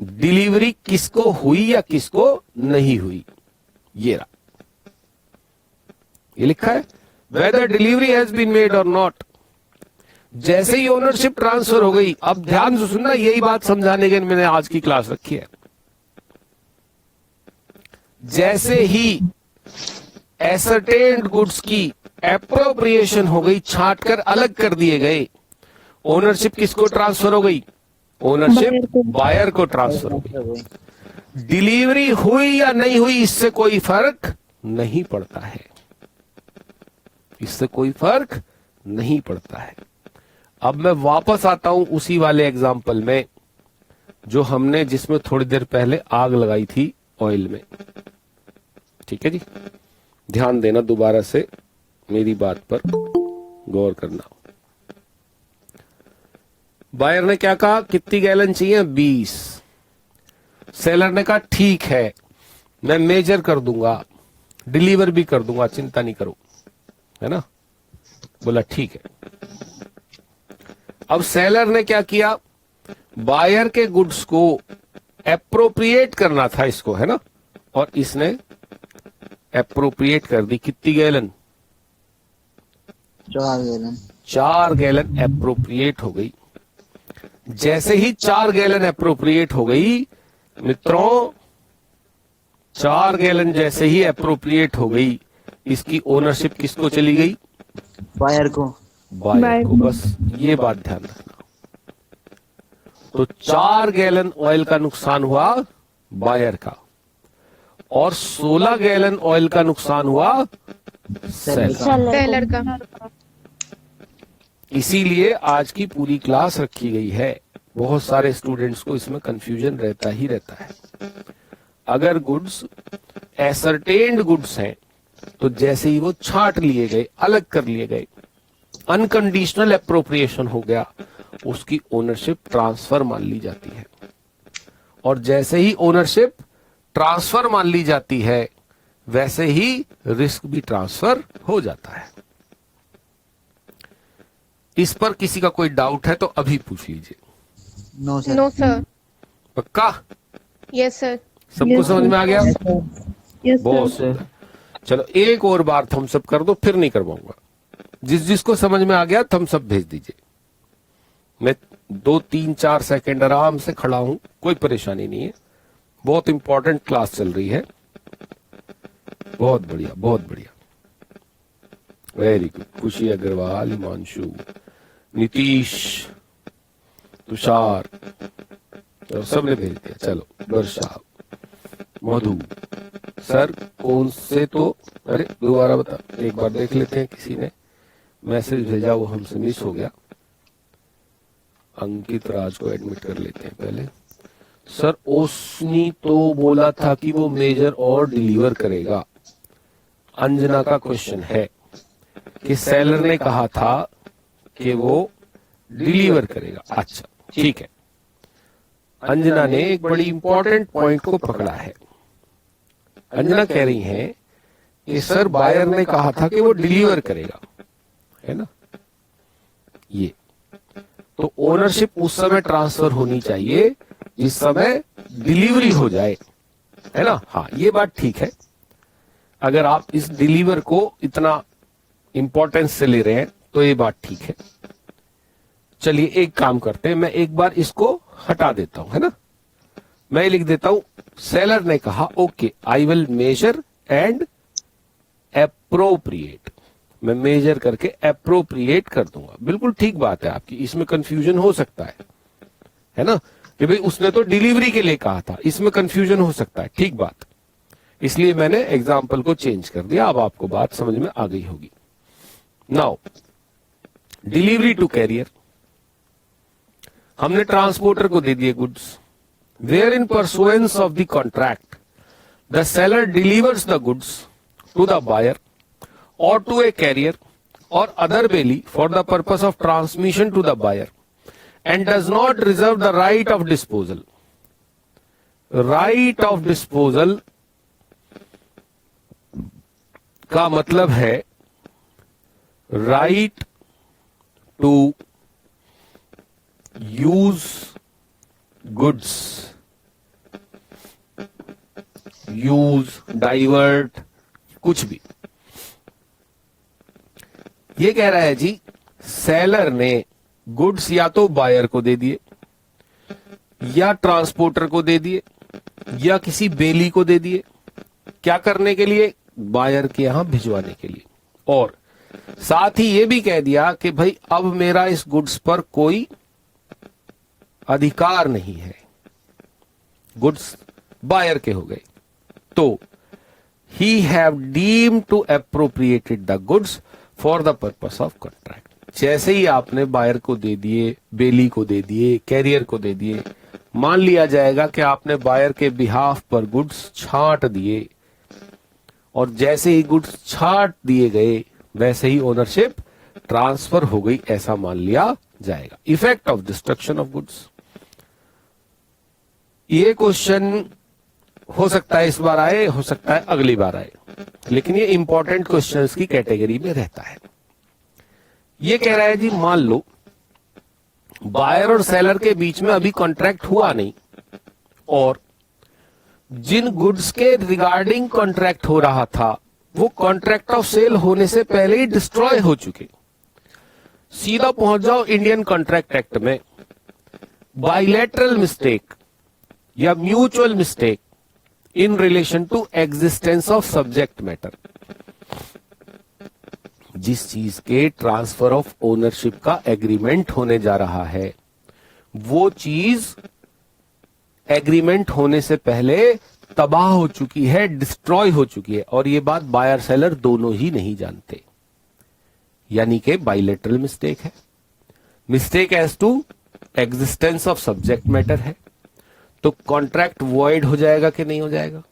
डिलीवरी किसको हुई या किसको नहीं हुई। ये रहा, ये लिखा है, whether delivery has been made और नॉट। जैसे ही ओनरशिप ट्रांसफर हो गई, अब ध्यान से सुनना, यही बात समझाने के लिए मैंने आज की क्लास रखी है। जैसे ही एसर्टेन्ड गुड्स की एप्रोप्रिएशन हो गई, छांट कर अलग कर दिए गए, ओनरशिप किसको ट्रांसफर हो गई? ओनरशिप बायर को ट्रांसफर हो गई। डिलीवरी हुई या नहीं हुई, इससे कोई फर्क नहीं पड़ता है। इससे कोई फर्क नहीं पड़ता है। अब मैं वापस आता हूं उसी वाले एग्जाम्पल में जो हमने, जिसमें थोड़ी देर पहले आग लगाई थी ऑयल में। ठीक है जी, ध्यान देना, दोबारा से मेरी बात पर गौर करना। बायर ने क्या कहा? कितनी गैलन चाहिए? 20। सेलर ने कहा ठीक है, मैं मेजर कर दूंगा, डिलीवर भी कर दूंगा, चिंता नहीं करो, है ना। बोला ठीक है। अब सेलर ने क्या किया? बायर के गुड्स को एप्रोप्रिएट करना था इसको, है ना, और इसने एप्रोप्रिएट कर दी। कितनी गैलन? 4 गैलन। 4 गैलन एप्रोप्रिएट हो गई। जैसे ही 4 गैलन एप्रोप्रिएट हो गई मित्रों, 4 गैलन जैसे ही एप्रोप्रिएट हो गई, इसकी ओनरशिप किसको चली गई? बायर को। बायर को। बस ये बात ध्यान रखना। तो 4 गैलन ऑयल का नुकसान हुआ बायर का, और 16 गैलन ऑयल का नुकसान हुआ सेलर। सेलर का। इसीलिए आज की पूरी क्लास रखी गई है। बहुत सारे स्टूडेंट्स को इसमें कंफ्यूजन रहता ही रहता है। अगर गुड्स एसर्टेन्ड गुड्स हैं तो जैसे ही वो छांट लिए गए, अलग कर लिए गए, अनकंडीशनल एप्रोप्रिएशन हो गया, उसकी ओनरशिप ट्रांसफर मान ली जाती है। और जैसे ही ओनरशिप ट्रांसफर मान ली जाती है, वैसे ही रिस्क भी ट्रांसफर हो जाता है। इस पर किसी का कोई डाउट है तो अभी पूछ लीजिए। No sir. No sir. पक्का? Yes sir. सबको समझ में आ गया? यस बहुत सुंदर। चलो एक और बार थम्स अप कर दो, फिर नहीं करवाऊंगा। जिस जिसको समझ में आ गया थम्स अप भेज दीजिए। मैं 2-3-4 सेकंड आराम से खड़ा हूं, कोई परेशानी नहीं है। बहुत इंपॉर्टेंट क्लास चल रही है। बहुत बढ़िया, बहुत बढ़िया, वेरी गुड। खुशी अग्रवाल, हिमांशु, नीतीश, तुषार, तो सबने भेज दिया। चलो, वर्षा, मधु, सर कौन से तो, अरे दोबारा बता, एक बार देख लेते हैं। किसी ने मैसेज भेजा, वो हमसे मिस हो गया। अंकित राज को एडमिट कर लेते हैं पहले। सर ओसनी तो बोला था कि वो मेजर और डिलीवर करेगा। अंजना का क्वेश्चन है कि सेलर ने कहा था कि वो डिलीवर करेगा। अच्छा, ठीक है। अंजना ने एक बड़ी इंपॉर्टेंट पॉइंट को पकड़ा है। अंजना कह रही हैं कि सर बायर ने कहा था कि वो डिलीवर करेगा, है ना। ये तो ओनरशिप उस समय ट्रांसफर होनी चाहिए जिस समय डिलीवरी हो जाए, है ना। हाँ, ये बात ठीक है। अगर आप इस डिलीवर को इतना इंपॉर्टेंस से ले रहे हैं तो ये बात ठीक है। चलिए एक काम करते हैं, मैं एक बार इसको हटा देता हूं, है ना। मैं लिख देता हूं, सेलर ने कहा okay I will measure and appropriate. मैं मेजर करके एप्रोप्रिएट कर दूंगा। बिल्कुल ठीक बात है आपकी, इसमें कंफ्यूजन हो सकता है ना, कि भाई उसने तो डिलीवरी के लिए कहा था, इसमें कंफ्यूजन हो सकता है। ठीक बात, इसलिए मैंने एग्जाम्पल को चेंज कर दिया। अब आपको बात समझ में आ गई होगी। नाउ डिलीवरी टू कैरियर, हमने ट्रांसपोर्टर को दे दिए goods. Where in pursuance of the contract the seller delivers the goods to the buyer or to a carrier or other bailee for the purpose of transmission to the buyer and does not reserve the right of disposal. Right of disposal का मतलब है right to use goods, use, divert, कुछ भी। ये कह रहा है जी, seller ने गुड्स या तो बायर को दे दिए, या ट्रांसपोर्टर को दे दिए, या किसी बेली को दे दिए। क्या करने के लिए? बायर के यहां भिजवाने के लिए। और साथ ही ये भी कह दिया कि भाई अब मेरा इस गुड्स पर कोई अधिकार नहीं है, गुड्स बायर के हो गए। तो ही have deemed to appropriated the goods for the purpose of contract. जैसे ही आपने बायर को दे दिए, बेली को दे दिए, कैरियर को दे दिए, मान लिया जाएगा कि आपने बायर के बिहाफ पर गुड्स छांट दिए, और जैसे ही गुड्स छांट दिए गए वैसे ही ओनरशिप ट्रांसफर हो गई, ऐसा मान लिया जाएगा। Effect of destruction of goods, ये क्वेश्चन हो सकता है इस बार आए, हो सकता है अगली बार आए, लेकिन ये इंपॉर्टेंट क्वेश्चंस की कैटेगरी में रहता है। ये कह रहा है जी, मान लो बायर और सेलर के बीच में अभी कॉन्ट्रैक्ट हुआ नहीं, और जिन गुड्स के रिगार्डिंग कॉन्ट्रैक्ट हो रहा था वो कॉन्ट्रैक्ट ऑफ सेल होने से पहले ही डिस्ट्रॉय हो चुके। सीधा पहुंच जाओ इंडियन कॉन्ट्रैक्ट एक्ट में, बाइलेटरल मिस्टेक या mutual mistake in relation to existence of subject matter. जिस चीज के ट्रांसफर ऑफ ओनरशिप का एग्रीमेंट होने जा रहा है, वो चीज एग्रीमेंट होने से पहले तबाह हो चुकी है, डिस्ट्रॉय हो चुकी है, और ये बात बायर सेलर दोनों ही नहीं जानते। यानी कि बाइलेटरल मिस्टेक है, mistake as to existence of subject matter है। तो कॉन्ट्रैक्ट वॉइड हो जाएगा कि नहीं हो जाएगा?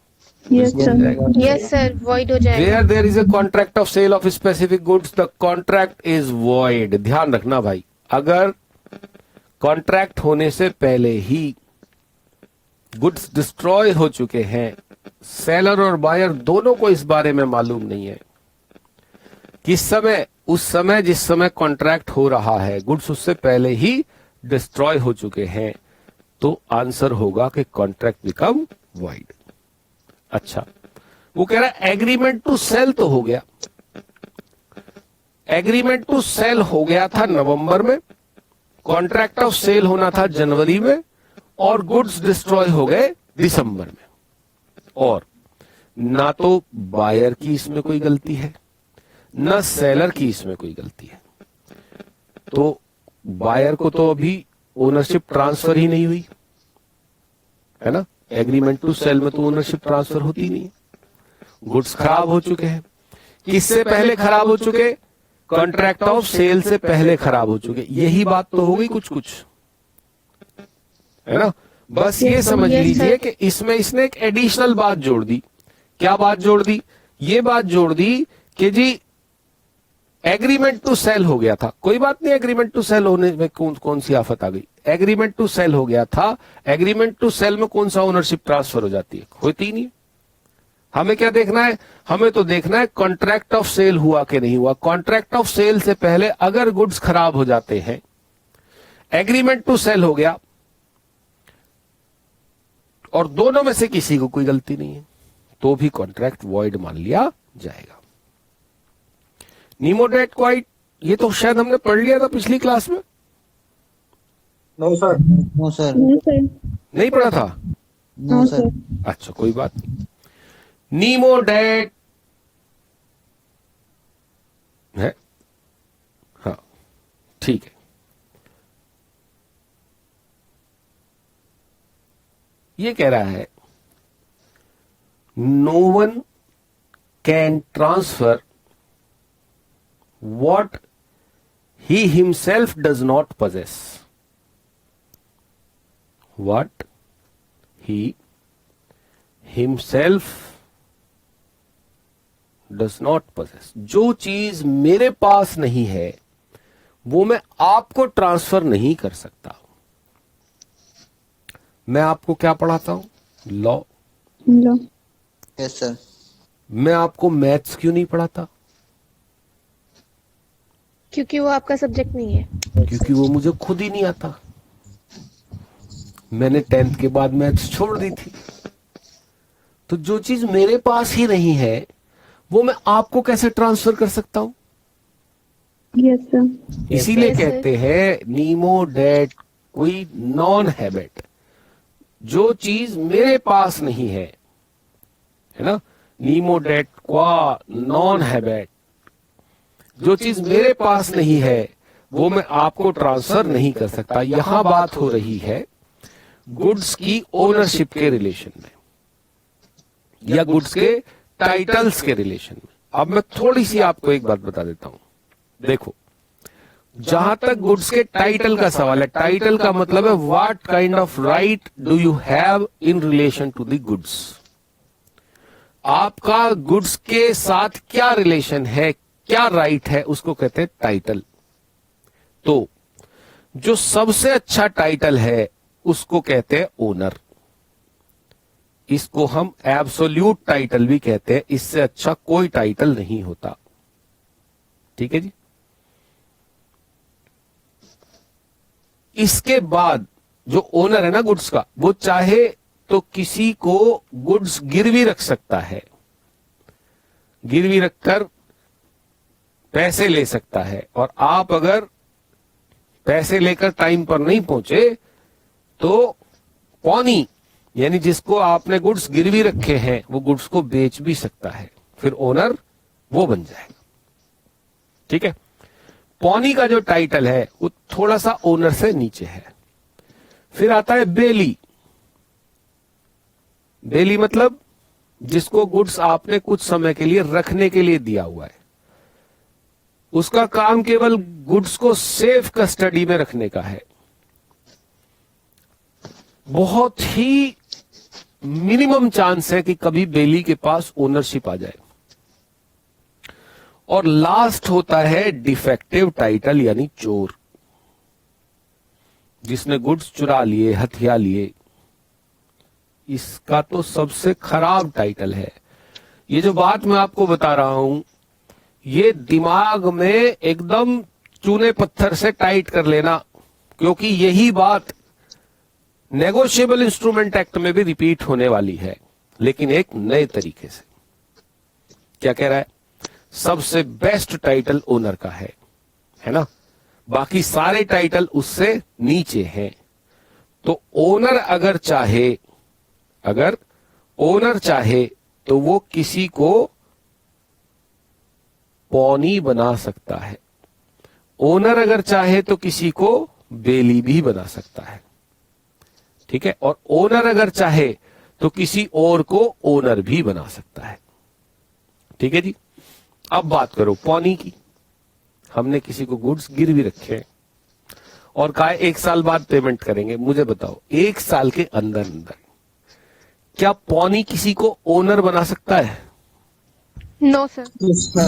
Yes sir. Yes sir, void हो जाएगा। Where there is a contract of sale of specific goods, the contract is void. ध्यान रखना भाई, अगर कॉन्ट्रैक्ट होने से पहले ही गुड्स डिस्ट्रॉय हो चुके हैं, सेलर और बायर दोनों को इस बारे में मालूम नहीं है, किस समय, उस समय जिस समय कॉन्ट्रैक्ट हो रहा है गुड्स उससे पहले ही डिस्ट्रॉय हो चुके हैं, तो आंसर होगा कि कॉन्ट्रैक्ट बिकम वॉइड। अच्छा, वो कह रहा है एग्रीमेंट टू सेल तो हो गया, एग्रीमेंट टू सेल हो गया था नवंबर में, कॉन्ट्रैक्ट ऑफ सेल होना था जनवरी में, और गुड्स डिस्ट्रॉय हो गए दिसंबर में। और ना तो बायर की इसमें कोई गलती है, ना सेलर की इसमें कोई गलती है। तो बायर को तो अभी ओनरशिप ट्रांसफर ही नहीं हुई है ना, एग्रीमेंट टू सेल में तो ओनरशिप ट्रांसफर होती नहीं है। गुड्स खराब हो चुके हैं। किससे पहले खराब हो चुके? कॉन्ट्रैक्ट ऑफ सेल से पहले खराब हो चुके। यही बात तो हो गई कुछ कुछ, है ना। बस ये समझ लीजिए कि इसमें इसने एक एडिशनल बात जोड़ दी। क्या बात जोड़ दी? ये बात जोड़ दी कि जी एग्रीमेंट टू सेल हो गया था, कोई बात नहीं, एग्रीमेंट टू सेल होने में कौन सी आफत आ गई। एग्रीमेंट टू सेल हो गया था, एग्रीमेंट टू सेल में कौन सा ओनरशिप ट्रांसफर हो जाती है? होती नहीं। हमें क्या देखना है? हमें तो देखना है कॉन्ट्रैक्ट ऑफ सेल हुआ कि नहीं हुआ। कॉन्ट्रैक्ट ऑफ सेल से पहले अगर गुड्स खराब हो जाते हैं, एग्रीमेंट टू सेल हो गया और दोनों में से किसी को कोई गलती नहीं है, तो भी कॉन्ट्रैक्ट वॉइड मान लिया जाएगा। नीमो डेट क्वाइट, ये तो शायद हमने पढ़ लिया था पिछली क्लास में। No sir. No sir. No sir. नहीं पढ़ा था? No sir. अच्छा, कोई बात नहीं। नीमो डेट है, हाँ ठीक है। ये कह रहा है no one can transfer what he himself does not possess. What he himself does not possess. जो चीज मेरे पास नहीं है वो मैं आपको ट्रांसफर नहीं कर सकता। मैं आपको क्या पढ़ाता हूं? लॉ। लो। Yes sir. मैं आपको मैथ्स क्यों नहीं पढ़ाता? क्योंकि वो आपका सब्जेक्ट नहीं है। क्योंकि वो मुझे खुद ही नहीं आता। मैंने 10th के बाद मैथ्स छोड़ दी थी। तो जो चीज मेरे पास ही नहीं है वो मैं आपको कैसे ट्रांसफर कर सकता हूं? Yes sir. इसीलिए Yes, sir. कहते हैं नीमो डेट कोई नॉन हैबिट। जो चीज मेरे पास नहीं है ना, नीमो डेट क्वा नॉन हैबिट। जो चीज मेरे पास नहीं है वो मैं आपको ट्रांसफर नहीं कर सकता। यहां बात हो रही है गुड्स की ओनरशिप के रिलेशन में या गुड्स के टाइटल्स के रिलेशन में। अब मैं थोड़ी सी आपको एक बात बता देता हूं। देखो, जहां तक गुड्स के टाइटल का सवाल है, टाइटल का मतलब है what kind of right do you have in relation to the goods. आपका गुड्स के साथ क्या रिलेशन है, क्या राइट है, उसको कहते हैं टाइटल। तो जो सबसे अच्छा टाइटल है उसको कहते हैं ओनर। इसको हम एब्सोल्यूट टाइटल भी कहते हैं। इससे अच्छा कोई टाइटल नहीं होता। ठीक है जी। इसके बाद जो ओनर है ना गुड्स का, वो चाहे तो किसी को गुड्स गिरवी रख सकता है, गिरवी रखकर पैसे ले सकता है, और आप अगर पैसे लेकर टाइम पर नहीं पहुंचे तो पौनी यानी जिसको आपने गुड्स गिरवी रखे हैं वो गुड्स को बेच भी सकता है, फिर ओनर वो बन जाएगा। ठीक है। पौनी का जो टाइटल है वो थोड़ा सा ओनर से नीचे है। फिर आता है बेली। बेली मतलब जिसको गुड्स आपने कुछ समय के लिए रखने के लिए दिया हुआ है। उसका काम केवल गुड्स को सेफ कस्टडी में रखने का है। बहुत ही मिनिमम चांस है कि कभी बेली के पास ओनरशिप आ जाए। और लास्ट होता है डिफेक्टिव टाइटल यानी चोर, जिसने गुड्स चुरा लिए, हथिया लिए। इसका तो सबसे खराब टाइटल है। ये जो बात मैं आपको बता रहा हूं ये दिमाग में एकदम चूने पत्थर से टाइट कर लेना, क्योंकि यही बात नेगोशिएबल इंस्ट्रूमेंट एक्ट में भी रिपीट होने वाली है, लेकिन एक नए तरीके से। क्या कह रहा है? सबसे बेस्ट टाइटल ओनर का है ना। बाकी सारे टाइटल उससे नीचे हैं। तो ओनर अगर ओनर चाहे तो वो किसी को पौनी बना सकता है। ओनर अगर चाहे तो किसी को बेली भी बना सकता है, ठीक है। और ओनर अगर चाहे तो किसी और को ओनर भी बना सकता है, ठीक है जी। अब बात करो पौनी की। हमने किसी को गुड्स गिरवी रखे हैं और कहा 1 साल बाद पेमेंट करेंगे। मुझे बताओ 1 साल के अंदर अंदर क्या पौनी किसी को ओनर बना सकता है? No sir.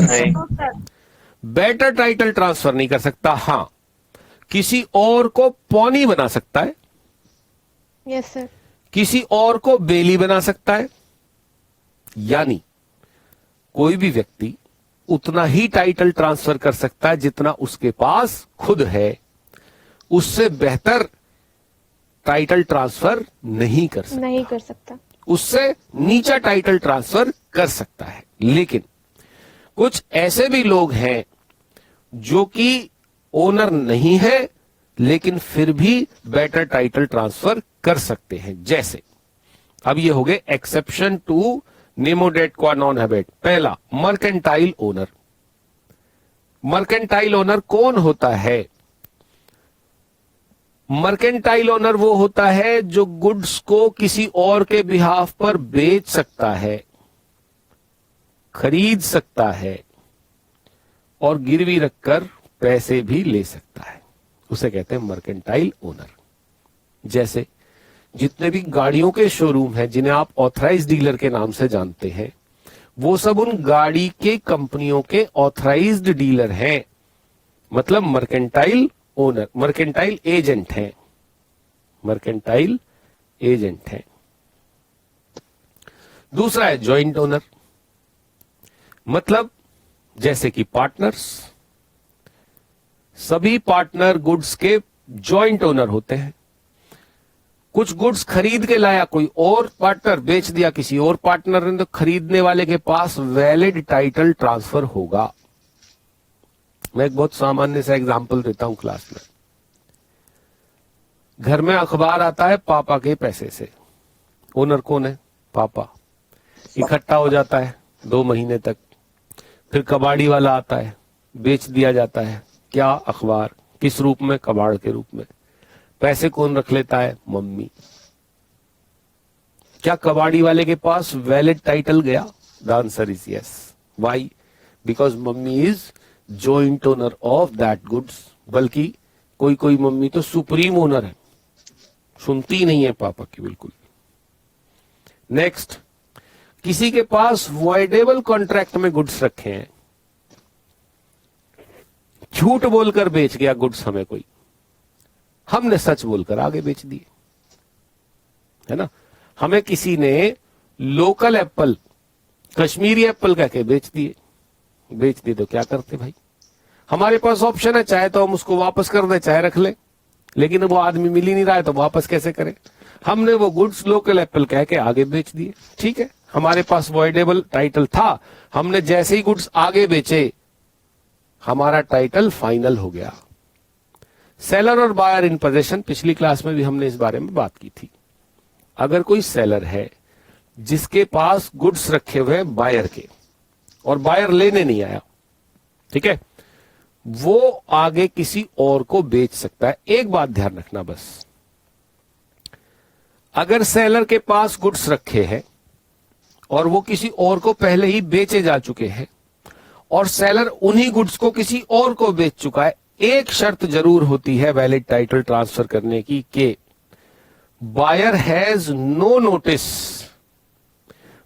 नहीं। बेटर टाइटल ट्रांसफर नहीं कर सकता। हां, किसी और को पौनी बना सकता है, यस सर। किसी और को बेली बना सकता है। यानी कोई भी व्यक्ति उतना ही टाइटल ट्रांसफर कर सकता है जितना उसके पास खुद है। उससे बेहतर टाइटल ट्रांसफर नहीं कर सकता। नहीं कर सकता। उससे नीचा टाइटल ट्रांसफर कर सकता है। लेकिन कुछ ऐसे भी लोग हैं जो कि ओनर नहीं है लेकिन फिर भी बेटर टाइटल ट्रांसफर कर सकते हैं। जैसे अब ये हो गए एक्सेप्शन टू नेमोडेट क्वा नॉन हैबिट। पहला, मर्केंटाइल ओनर। मर्केंटाइल ओनर कौन होता है? मर्केंटाइल ओनर वो होता है जो गुड्स को किसी और के बिहाफ पर बेच सकता है, खरीद सकता है और गिरवी रखकर पैसे भी ले सकता है। उसे कहते हैं मर्केंटाइल ओनर। जैसे जितने भी गाड़ियों के शोरूम हैं जिन्हें आप ऑथराइज्ड डीलर के नाम से जानते हैं, वो सब उन गाड़ी के कंपनियों के ऑथराइज्ड डीलर हैं, मतलब मर्केंटाइल ओनर, मर्केंटाइल एजेंट हैं, मर्केंटाइल एजेंट हैं। दूसरा है जॉइंट ओनर, मतलब जैसे कि पार्टनर्स। सभी पार्टनर गुड्स के जॉइंट ओनर होते हैं। कुछ गुड्स खरीद के लाया कोई और पार्टनर, बेच दिया किसी और पार्टनर ने, तो खरीदने वाले के पास वैलिड टाइटल ट्रांसफर होगा। मैं एक बहुत सामान्य सा एग्जांपल देता हूं क्लास में। घर में अखबार आता है पापा के पैसे से। ओनर कौन है? पापा। इकट्ठा हो जाता है 2 महीने तक, फिर कबाड़ी वाला आता है, बेच दिया जाता है। क्या? अखबार। किस रूप में? कबाड़ के रूप में। पैसे कौन रख लेता है? मम्मी। क्या कबाड़ी वाले के पास वैलिड टाइटल गया? The answer is yes. Why? Because mummy is joint owner of that goods. बल्कि कोई कोई मम्मी तो सुप्रीम ओनर है, सुनती नहीं है पापा की बिल्कुल। नेक्स्ट, किसी के पास वॉइडेबल कॉन्ट्रैक्ट में गुड्स रखे हैं, झूठ बोलकर बेच गया गुड्स हमें कोई, हमने सच बोलकर आगे बेच दिए, है ना। हमें किसी ने लोकल एप्पल, कश्मीरी एप्पल कह के बेच दिए तो क्या करते भाई? हमारे पास ऑप्शन है, चाहे तो हम उसको वापस कर दें, चाहे रख लें, लेकिन वो आदमी मिल ही नहीं रहा है तो वापस कैसे करें? हमने वो गुड्स लोकल एप्पल कह के आगे बेच दिए, ठीक है। हमारे पास वॉइडेबल टाइटल था, हमने जैसे ही गुड्स आगे बेचे हमारा टाइटल फाइनल हो गया। सेलर और बायर इन पोजीशन, पिछली क्लास में भी हमने इस बारे में बात की थी। अगर कोई सेलर है जिसके पास गुड्स रखे हुए हैं बायर के और बायर लेने नहीं आया, ठीक है, वो आगे किसी और को बेच सकता है। एक बात ध्यान रखना बस, अगर सेलर के पास गुड्स रखे हैं और वो किसी और को पहले ही बेचे जा चुके हैं और सेलर उन्हीं गुड्स को किसी और को बेच चुका है, एक शर्त जरूर होती है वैलिड टाइटल ट्रांसफर करने की कि buyer has no notice.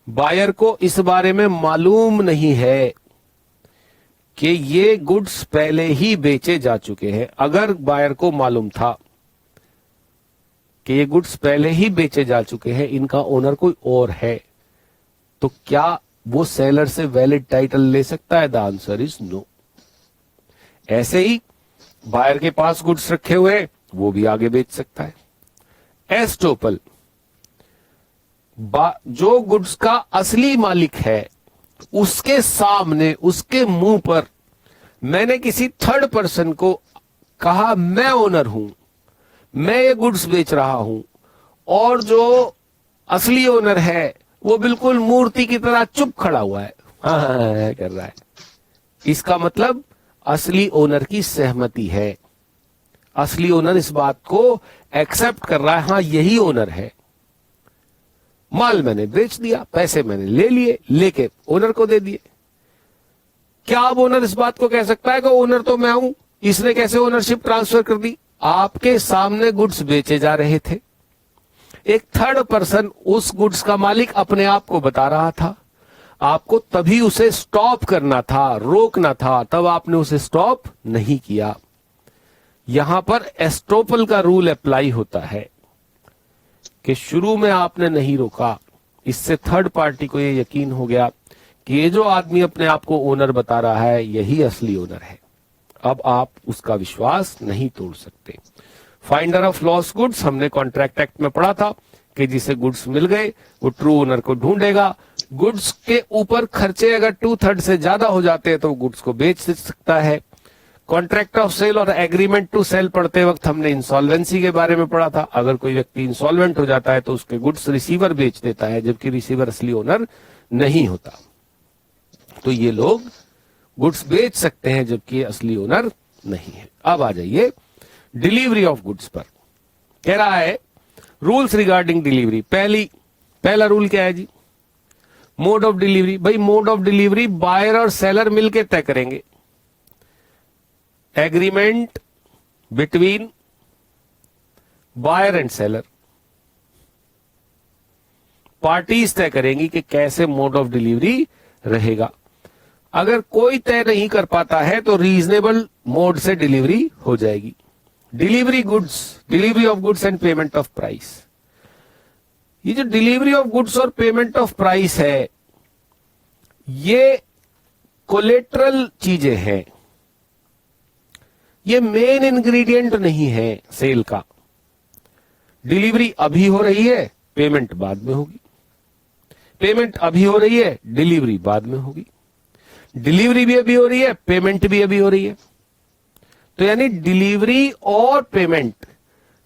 Buyer को इस बारे में मालूम नहीं है कि ये गुड्स पहले ही बेचे जा चुके हैं। अगर बायर को मालूम था कि ये गुड्स पहले ही बेचे जा चुके हैं, इनका ओनर कोई और है, तो क्या वो सेलर से वैलिड टाइटल ले सकता है? The answer is no. ऐसे ही बायर के पास गुड्स रखे हुए, वो भी आगे बेच सकता है। एस्टोपल, जो गुड्स का असली मालिक है उसके सामने, उसके मुंह पर मैंने किसी थर्ड पर्सन को कहा मैं ओनर हूं, मैं ये गुड्स बेच रहा हूं, और जो असली ओनर है वो बिल्कुल मूर्ति की तरह चुप खड़ा हुआ है, हाँ कर रहा है, इसका मतलब असली ओनर की सहमति है, असली ओनर इस बात को एक्सेप्ट कर रहा है, हाँ यही ओनर है। माल मैंने बेच दिया, पैसे मैंने ले लिए, लेके ओनर को दे दिए। क्या अब ओनर इस बात को कह सकता है कि ओनर तो मैं हूं, इसने कैसे ओनरशिप ट्रांसफर कर दी? आपके सामने गुड्स बेचे जा रहे थे, एक थर्ड पर्सन उस गुड्स का मालिक अपने आप को बता रहा था, आपको तभी उसे स्टॉप करना था, रोकना था, तब आपने उसे स्टॉप नहीं किया। यहां पर एस्टोपल का रूल अप्लाई होता है कि शुरू में आपने नहीं रोका, इससे थर्ड पार्टी को यह यकीन हो गया कि ये जो आदमी अपने आप को ओनर बता रहा है यही असली ओनर है। अब आप उसका विश्वास नहीं तोड़ सकते। फाइंडर ऑफ लॉस्ट गुड्स हमने कॉन्ट्रैक्ट एक्ट में पढ़ा था कि जिसे गुड्स मिल गए वो ट्रू ओनर को ढूंढेगा। गुड्स के ऊपर खर्चे अगर 2/3 से ज्यादा हो जाते हैं तो गुड्स को बेच सकता है। कॉन्ट्रैक्ट ऑफ सेल और एग्रीमेंट टू सेल पढ़ते वक्त हमने इंसॉल्वेंसी के बारे में पढ़ा था। अगर कोई व्यक्ति इंसॉल्वेंट हो जाता है तो उसके गुड्स रिसीवर बेच देता है, जबकि रिसीवर असली ओनर नहीं होता। तो ये लोग गुड्स बेच सकते हैं जबकि असली ओनर नहीं है। अब आ जाइए डिलीवरी ऑफ गुड्स पर। कह रहा है रूल्स रिगार्डिंग डिलीवरी। पहला रूल क्या है जी? Mode of delivery. भाई मोड ऑफ डिलीवरी बायर और सेलर मिलकर तय करेंगे। Agreement between buyer and seller, parties तय करेंगी कि कैसे मोड ऑफ डिलीवरी रहेगा। अगर कोई तय नहीं कर पाता है तो रीजनेबल मोड से डिलीवरी हो जाएगी। Delivery of goods and payment of price. ये जो डिलीवरी ऑफ गुड्स और पेमेंट ऑफ प्राइस है ये कोलेटरल चीजें हैं, ये मेन इंग्रेडिएंट नहीं है सेल का। डिलीवरी अभी हो रही है, पेमेंट बाद में होगी, पेमेंट अभी हो रही है, डिलीवरी बाद में होगी, डिलीवरी भी अभी हो रही है, पेमेंट भी अभी हो रही है। तो यानी डिलीवरी और पेमेंट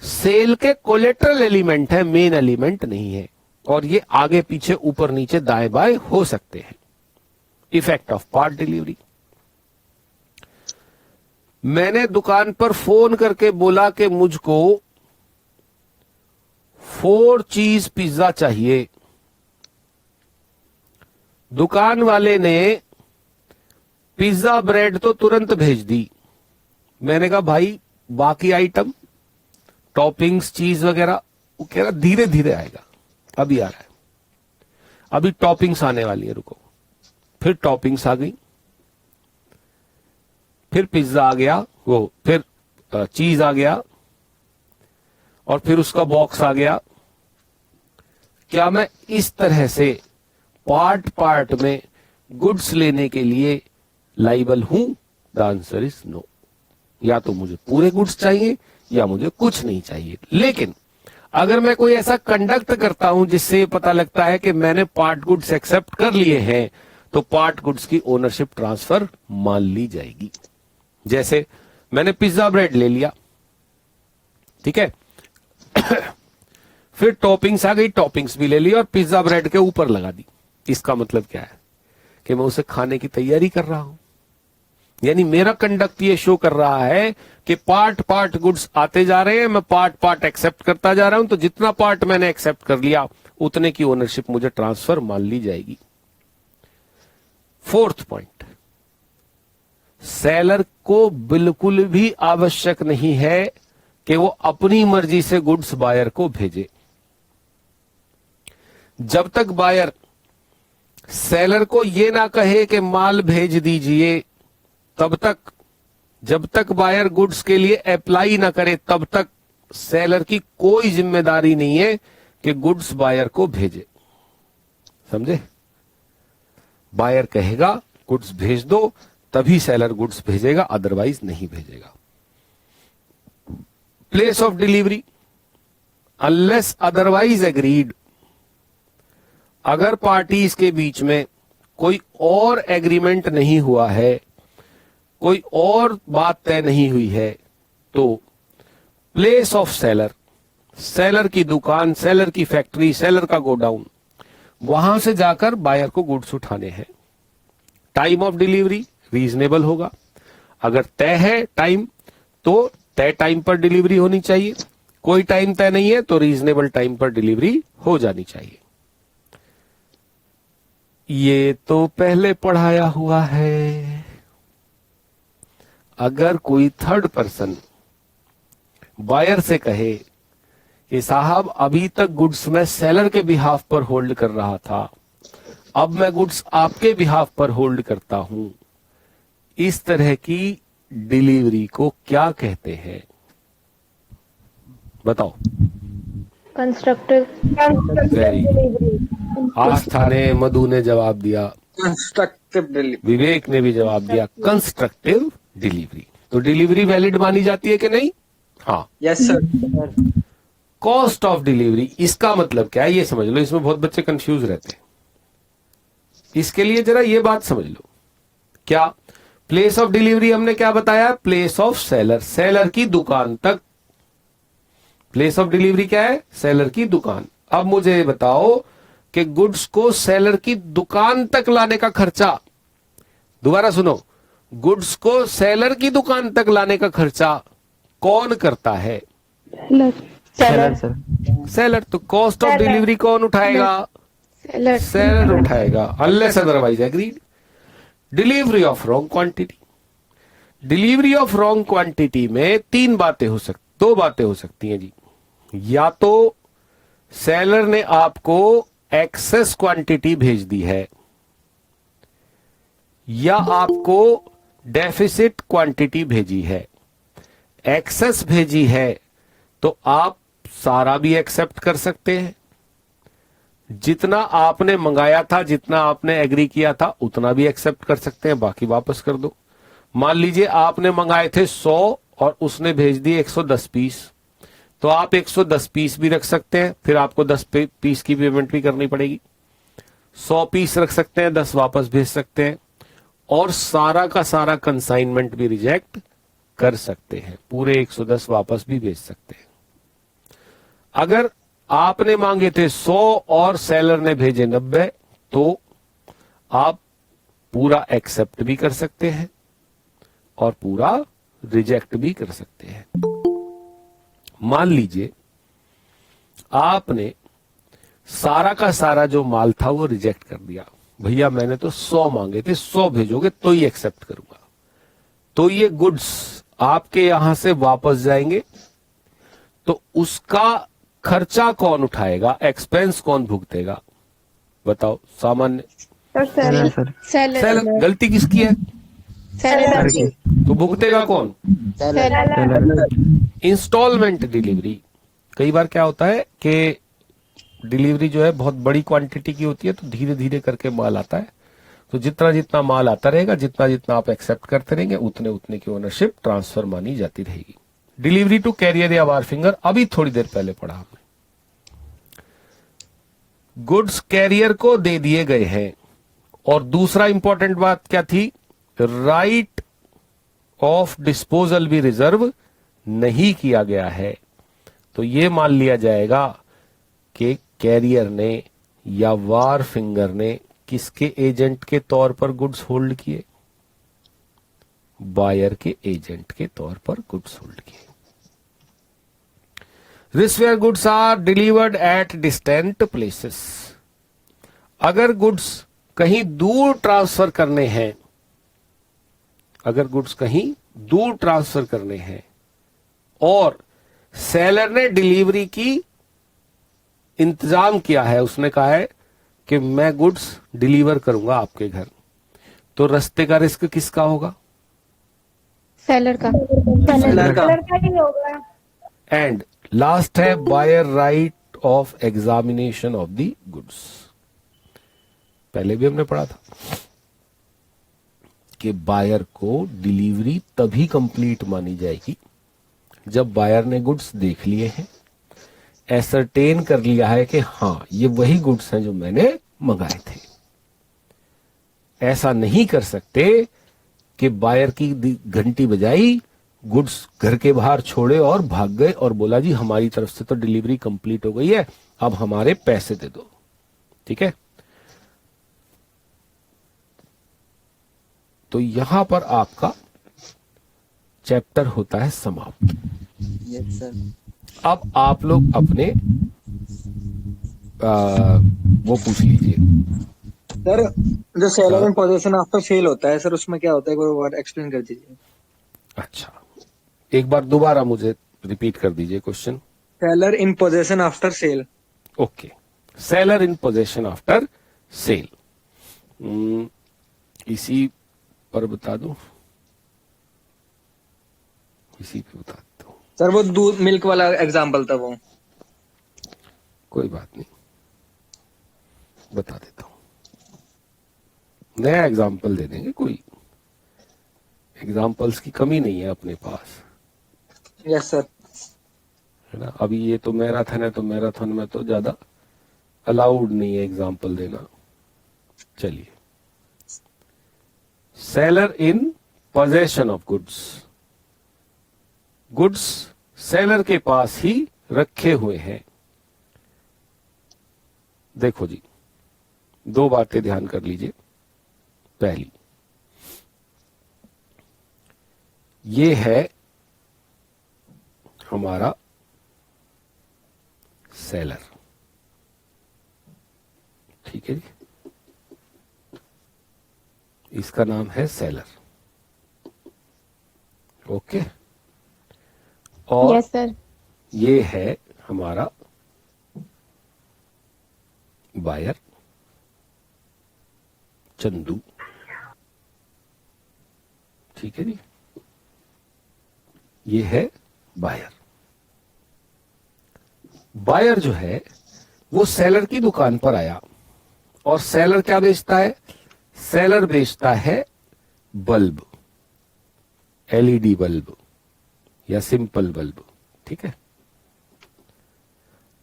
सेल के कोलेटरल एलिमेंट है, मेन एलिमेंट नहीं है, और ये आगे पीछे ऊपर नीचे दाएं बाएं हो सकते हैं। Effect of part delivery. मैंने दुकान पर फोन करके बोला कि मुझको 4 चीज पिज्जा चाहिए। दुकान वाले ने पिज्जा ब्रेड तो तुरंत भेज दी। मैंने कहा भाई बाकी आइटम टॉपिंग्स चीज वगैरह, वो कह रहा धीरे धीरे आएगा, अभी आ रहा है, अभी टॉपिंग्स आने वाली है, रुको। फिर टॉपिंग्स आ गई, फिर पिज्जा आ गया, वो फिर चीज आ गया, और फिर उसका बॉक्स आ गया। क्या मैं इस तरह से पार्ट पार्ट में गुड्स लेने के लिए लाइबल हूं? The answer is no. या तो मुझे पूरे गुड्स चाहिए या मुझे कुछ नहीं चाहिए। लेकिन अगर मैं कोई ऐसा कंडक्ट करता हूं जिससे पता लगता है कि मैंने पार्ट गुड्स एक्सेप्ट कर लिए हैं, तो पार्ट गुड्स की ओनरशिप ट्रांसफर मान ली जाएगी। जैसे मैंने पिज्जा ब्रेड ले लिया, ठीक है फिर टॉपिंग्स आ गई, टॉपिंग्स भी ले ली और पिज्जा ब्रेड के ऊपर लगा दी। इसका मतलब क्या है कि मैं उसे खाने की तैयारी कर रहा हूं। यानी मेरा कंडक्ट ये शो कर रहा है कि पार्ट पार्ट गुड्स आते जा रहे हैं, मैं पार्ट पार्ट एक्सेप्ट करता जा रहा हूं, तो जितना पार्ट मैंने एक्सेप्ट कर लिया उतने की ओनरशिप मुझे ट्रांसफर मान ली जाएगी। 4th पॉइंट, सेलर को बिल्कुल भी आवश्यक नहीं है कि वो अपनी मर्जी से गुड्स बायर को भेजे। जब तक बायर सेलर को ये ना कहे कि माल भेज दीजिए, तब तक, जब तक बायर गुड्स के लिए अप्लाई ना करे तब तक सेलर की कोई जिम्मेदारी नहीं है कि गुड्स बायर को भेजे। समझे? बायर कहेगा गुड्स भेज दो तभी सेलर गुड्स भेजेगा, अदरवाइज नहीं भेजेगा। Place of delivery unless otherwise agreed. अगर पार्टीज के बीच में कोई और एग्रीमेंट नहीं हुआ है, कोई और बात तय नहीं हुई है, तो प्लेस ऑफ सेलर, सेलर की दुकान, सेलर की फैक्ट्री, सेलर का गोडाउन, वहां से जाकर बायर को गुड्स उठाने हैं। टाइम ऑफ डिलीवरी रीजनेबल होगा। अगर तय है टाइम तो तय टाइम पर डिलीवरी होनी चाहिए, कोई टाइम तय नहीं है तो रीजनेबल टाइम पर डिलीवरी हो जानी चाहिए। ये तो पहले पढ़ाया हुआ है। अगर कोई थर्ड पर्सन बायर से कहे कि साहब अभी तक गुड्स मैं सेलर के बिहाफ पर होल्ड कर रहा था, अब मैं गुड्स आपके बिहाफ पर होल्ड करता हूं, इस तरह की डिलीवरी को क्या कहते हैं? बताओ। कंस्ट्रक्टिव। वेरी आस्था ने, मधु ने जवाब दिया, कंस्ट्रक्टिव डिलीवरी। विवेक ने भी जवाब दिया कंस्ट्रक्टिव डिलीवरी। तो डिलीवरी वैलिड मानी जाती है कि नहीं? हाँ। Yes sir. Cost of delivery, इसका मतलब क्या है ये समझ लो, इसमें बहुत बच्चे कंफ्यूज रहते हैं। इसके लिए जरा ये बात समझ लो, क्या प्लेस ऑफ डिलीवरी हमने क्या बताया? प्लेस ऑफ सेलर, सेलर की दुकान तक। प्लेस ऑफ डिलीवरी क्या है? सेलर की दुकान। अब मुझे बताओ कि गुड्स को सेलर की दुकान तक लाने का खर्चा, दोबारा सुनो, गुड्स को सेलर की दुकान तक लाने का खर्चा कौन करता है? Seller sir. सेलर। तो कॉस्ट ऑफ डिलीवरी कौन उठाएगा? सेलर। सेलर उठाएगा, unless otherwise agreed. Delivery of wrong quantity, delivery of wrong quantity में दो बातें हो सकती हैं जी। या तो सेलर ने आपको एक्सेस क्वांटिटी भेज दी है, या आपको डेफिसिट क्वांटिटी भेजी है। एक्सेस भेजी है तो आप सारा भी एक्सेप्ट कर सकते हैं, जितना आपने मंगाया था, जितना आपने एग्री किया था उतना भी एक्सेप्ट कर सकते हैं, बाकी वापस कर दो। मान लीजिए आपने मंगाए थे 100 और उसने भेज दिए 110 पीस, तो आप 110 पीस भी रख सकते हैं, फिर आपको 10 पीस की पेमेंट भी करनी पड़ेगी। 100 पीस रख सकते हैं, 10 वापस भेज सकते हैं, और सारा का सारा कंसाइनमेंट भी रिजेक्ट कर सकते हैं, पूरे 110 वापस भी भेज सकते हैं। अगर आपने मांगे थे 100 और सेलर ने भेजे 90, तो आप पूरा एक्सेप्ट भी कर सकते हैं और पूरा रिजेक्ट भी कर सकते हैं। मान लीजिए आपने सारा का सारा जो माल था वो रिजेक्ट कर दिया, भैया मैंने तो 100 मांगे थे, 100 भेजोगे तो ही एक्सेप्ट करूंगा। तो ये गुड्स आपके यहां से वापस जाएंगे, तो उसका खर्चा कौन उठाएगा? एक्सपेंस कौन भुगतेगा? बताओ। सामान्य सेलर सर। सेलर। गलती किसकी है? सेलर। तो भुगतेगा कौन? सेलर। Instalment delivery. कई बार क्या होता है कि डिलीवरी जो है बहुत बड़ी क्वांटिटी की होती है, तो धीरे धीरे करके माल आता है, तो जितना जितना माल आता रहेगा, जितना जितना आप एक्सेप्ट करते रहेंगे, उतने उतने की ओनरशिप ट्रांसफर मानी जाती रहेगी। डिलीवरी टू कैरियर या वार फिंगर अभी थोड़ी देर पहले पढ़ा हमने। गुड्स कैरियर को दे दिए गए हैं, और दूसरा इंपॉर्टेंट बात क्या थी? राइट ऑफ डिस्पोजल भी रिजर्व नहीं किया गया है। तो ये मान लिया जाएगा कि कैरियर ने या वार फिंगर ने किसके एजेंट के तौर पर गुड्स होल्ड किए? बायर के एजेंट के तौर पर गुड्स होल्ड किए। This where goods are delivered at distant places. अगर गुड्स कहीं दूर ट्रांसफर करने हैं, अगर गुड्स कहीं दूर ट्रांसफर करने हैं और सेलर ने डिलीवरी की इंतजाम किया है, उसने कहा है कि मैं गुड्स डिलीवर करूंगा आपके घर, तो रास्ते का रिस्क किसका होगा? सेलर का। एंड लास्ट है buyer right of examination of the goods. पहले भी हमने पढ़ा था कि बायर को डिलीवरी तभी कंप्लीट मानी जाएगी जब बायर ने गुड्स देख लिए हैं, एसरटेन कर लिया है कि हाँ ये वही गुड्स हैं जो मैंने मंगाए थे। ऐसा नहीं कर सकते कि बायर की घंटी बजाई, गुड्स घर के बाहर छोड़े और भाग गए और बोला जी हमारी तरफ से तो डिलीवरी कंप्लीट हो गई है, अब हमारे पैसे दे दो। ठीक है, तो यहां पर आपका चैप्टर होता है समाप्त। Yes sir. अब आप लोग अपने वो पूछ लीजिए। सर जो सेलर इन पोजीशन आफ्टर सेल होता है सर, उसमें क्या होता है, कोई वर्ड एक्सप्लेन कर दीजिए। अच्छा, एक बार दोबारा मुझे रिपीट कर दीजिए question. Seller in position after sale. Okay, seller in possession after sale, इसी पर बता दूं, इसी पे बता देता हूं। सर वो दूध मिल्क वाला एग्जांपल था वो। कोई बात नहीं, बता देता हूं, नया एग्जाम्पल दे देंगे, कोई एग्जाम्पल्स की कमी नहीं है अपने पास, यस सर। है ना। अभी ये तो मैराथन है, तो मैराथन में तो ज्यादा अलाउड नहीं है एग्जाम्पल देना। चलिए, seller in possession of goods, goods seller के पास ही रखे हुए हैं। देखो जी, दो बातें ध्यान कर लीजिए। पहली, ये है हमारा सेलर, ठीक है जी, इसका नाम है सेलर। ओके, और यस सर। ये है हमारा बायर चंदू, ठीक है जी, ये है बायर। बायर जो है वो सेलर की दुकान पर आया, और सेलर क्या बेचता है? सेलर बेचता है बल्ब, एलईडी बल्ब या सिंपल बल्ब, ठीक है।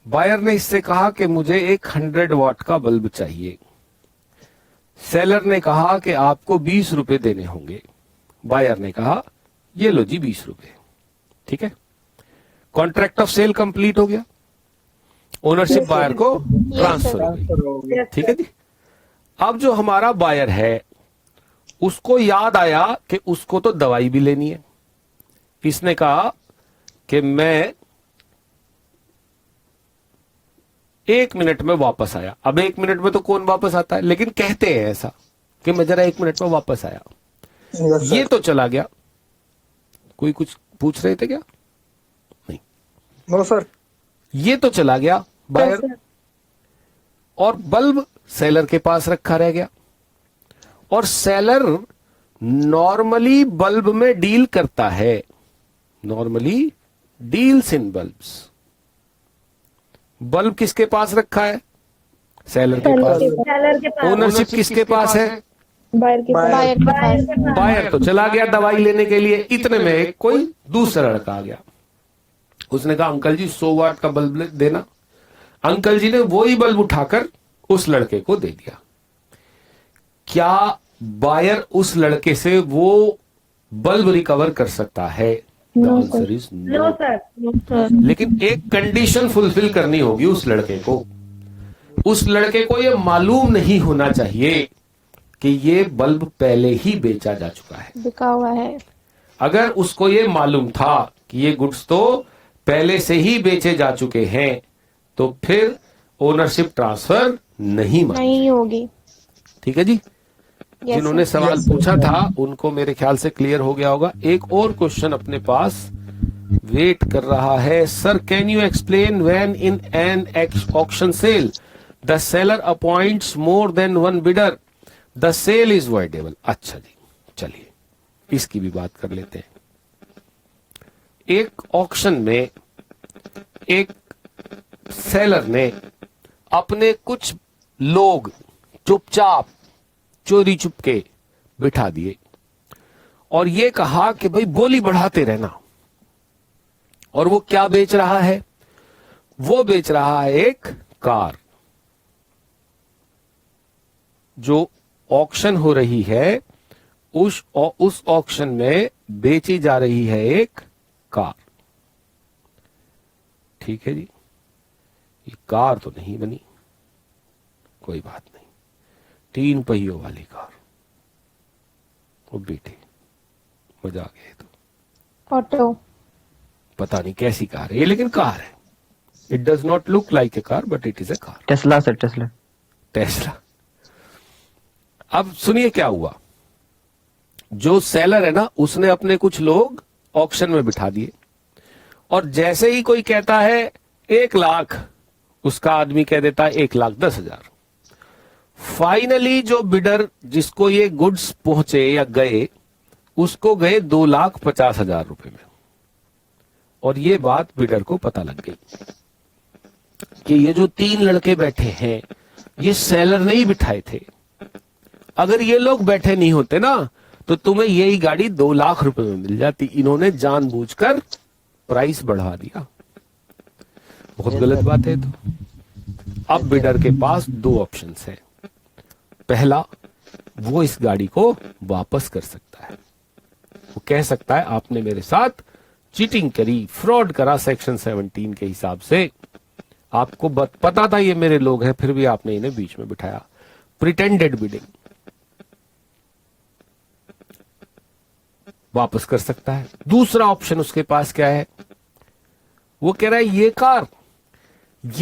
बायर ने इससे कहा कि मुझे एक 100 वाट का बल्ब चाहिए। सेलर ने कहा कि आपको 20 रुपए देने होंगे। बायर ने कहा ये लो जी 20 रुपए, ठीक है। कॉन्ट्रैक्ट ऑफ सेल कंप्लीट हो गया, ओनरशिप बायर को ट्रांसफर हो गई, ठीक है जी। अब जो हमारा बायर है उसको याद आया कि उसको तो दवाई भी लेनी है। इसने कहा कि मैं 1 मिनट में वापस आया। अब 1 मिनट में तो कौन वापस आता है, लेकिन कहते हैं ऐसा कि मैं जरा 1 मिनट में वापस आया। ये तो चला गया। कोई कुछ पूछ रहे थे क्या? नहीं, नो सर। ये तो चला गया बायर, और बल्ब सेलर के पास रखा रह गया। और सेलर नॉर्मली बल्ब में डील करता है, normally deals in bulbs. Bulb किसके पास रखा है? सेलर के पास। ओनरशिप किसके पास है? बायर के पास। बायर तो चला गया दवाई लेने के लिए। इतने में कोई दूसरा लड़का आ गया। उसने कहा अंकल जी 100 वाट का बल्ब देना। अंकल जी ने वही बल्ब उठाकर उस लड़के को दे दिया। क्या बायर उस लड़के से वो बल्ब रिकवर कर सकता है? The answer is no. लेकिन एक कंडीशन फुलफिल करनी होगी उस लड़के को। उस लड़के को यह मालूम नहीं होना चाहिए कि ये बल्ब पहले ही बेचा जा चुका है, बिका हुआ है। अगर उसको ये मालूम था कि ये गुड्स तो पहले से ही बेचे जा चुके हैं, तो फिर ओनरशिप ट्रांसफर नहीं नहीं होगी। ठीक है जी। जिन्होंने सवाल पूछा था उनको मेरे ख्याल से क्लियर हो गया होगा। एक और क्वेश्चन अपने पास वेट कर रहा है। Sir, can you explain when in an auction sale the seller appoints more than one bidder the sale is voidable. अच्छा जी, चलिए इसकी भी बात कर लेते हैं। एक ऑक्शन में एक सेलर ने अपने कुछ लोग चुपचाप चोरी चुपके बिठा दिए और ये कहा कि भाई बोली बढ़ाते रहना। और वो क्या बेच रहा है? वो बेच रहा है एक कार जो ऑक्शन हो रही है उस ऑक्शन में बेची जा रही है एक कार। ठीक है जी, ये कार तो नहीं बनी, कोई बात नहीं, 3 पहियों वाली कार, वो बेटे मजा आ गया। तो ऑटो। पता नहीं कैसी कार है ये, लेकिन कार है। It does not look like a car but it is a car. Tesla sir, Tesla. Tesla. अब सुनिए क्या हुआ, जो सेलर है ना उसने अपने कुछ लोग ऑक्शन में बिठा दिए, और जैसे ही कोई कहता है 1 लाख, उसका आदमी कह देता है 1,10,000। फाइनली जो बिडर जिसको ये गुड्स पहुंचे या गए, उसको गए 2,50,000 रुपए में। और ये बात बिडर को पता लग गई कि ये जो 3 लड़के बैठे हैं ये सेलर नहीं बिठाए थे। अगर ये लोग बैठे नहीं होते ना तो तुम्हें यही गाड़ी 2 लाख रुपए में मिल जाती। इन्होंने जानबूझकर प्राइस बढ़ा दिया। बहुत गलत बात है। तो अब बिडर के पास 2 ऑप्शंस हैं। पहला, वो इस गाड़ी को वापस कर सकता है। वो कह सकता है आपने मेरे साथ चीटिंग करी, फ्रॉड करा सेक्शन 17 के हिसाब से, आपको पता था ये मेरे लोग हैं, फिर भी आपने इन्हें बीच में बिठाया। प्रिटेंडेड बिडिंग, वापस कर सकता है। दूसरा ऑप्शन उसके पास क्या है, वो कह रहा है ये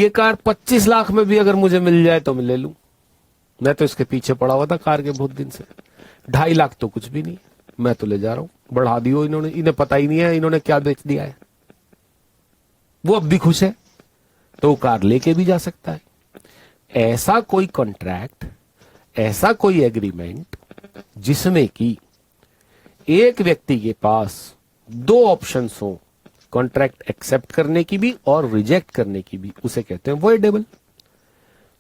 कार 25 लाख में भी अगर मुझे मिल जाए तो मैं ले लूं। मैं तो इसके पीछे पड़ा हुआ था कार के बहुत दिन से। 2.5 लाख तो कुछ भी नहीं, मैं तो ले जा रहा हूं। बढ़ा दियो इन्होंने, इन्हें पता ही नहीं है इन्होंने क्या बेच दिया है। वो अब भी खुश है तो कार लेके भी जा सकता है। ऐसा कोई कॉन्ट्रैक्ट, ऐसा कोई एग्रीमेंट जिसमें कि एक व्यक्ति के पास 2 ऑप्शंस हो, कॉन्ट्रैक्ट एक्सेप्ट करने की भी और रिजेक्ट करने की भी, उसे कहते हैं वॉइडेबल।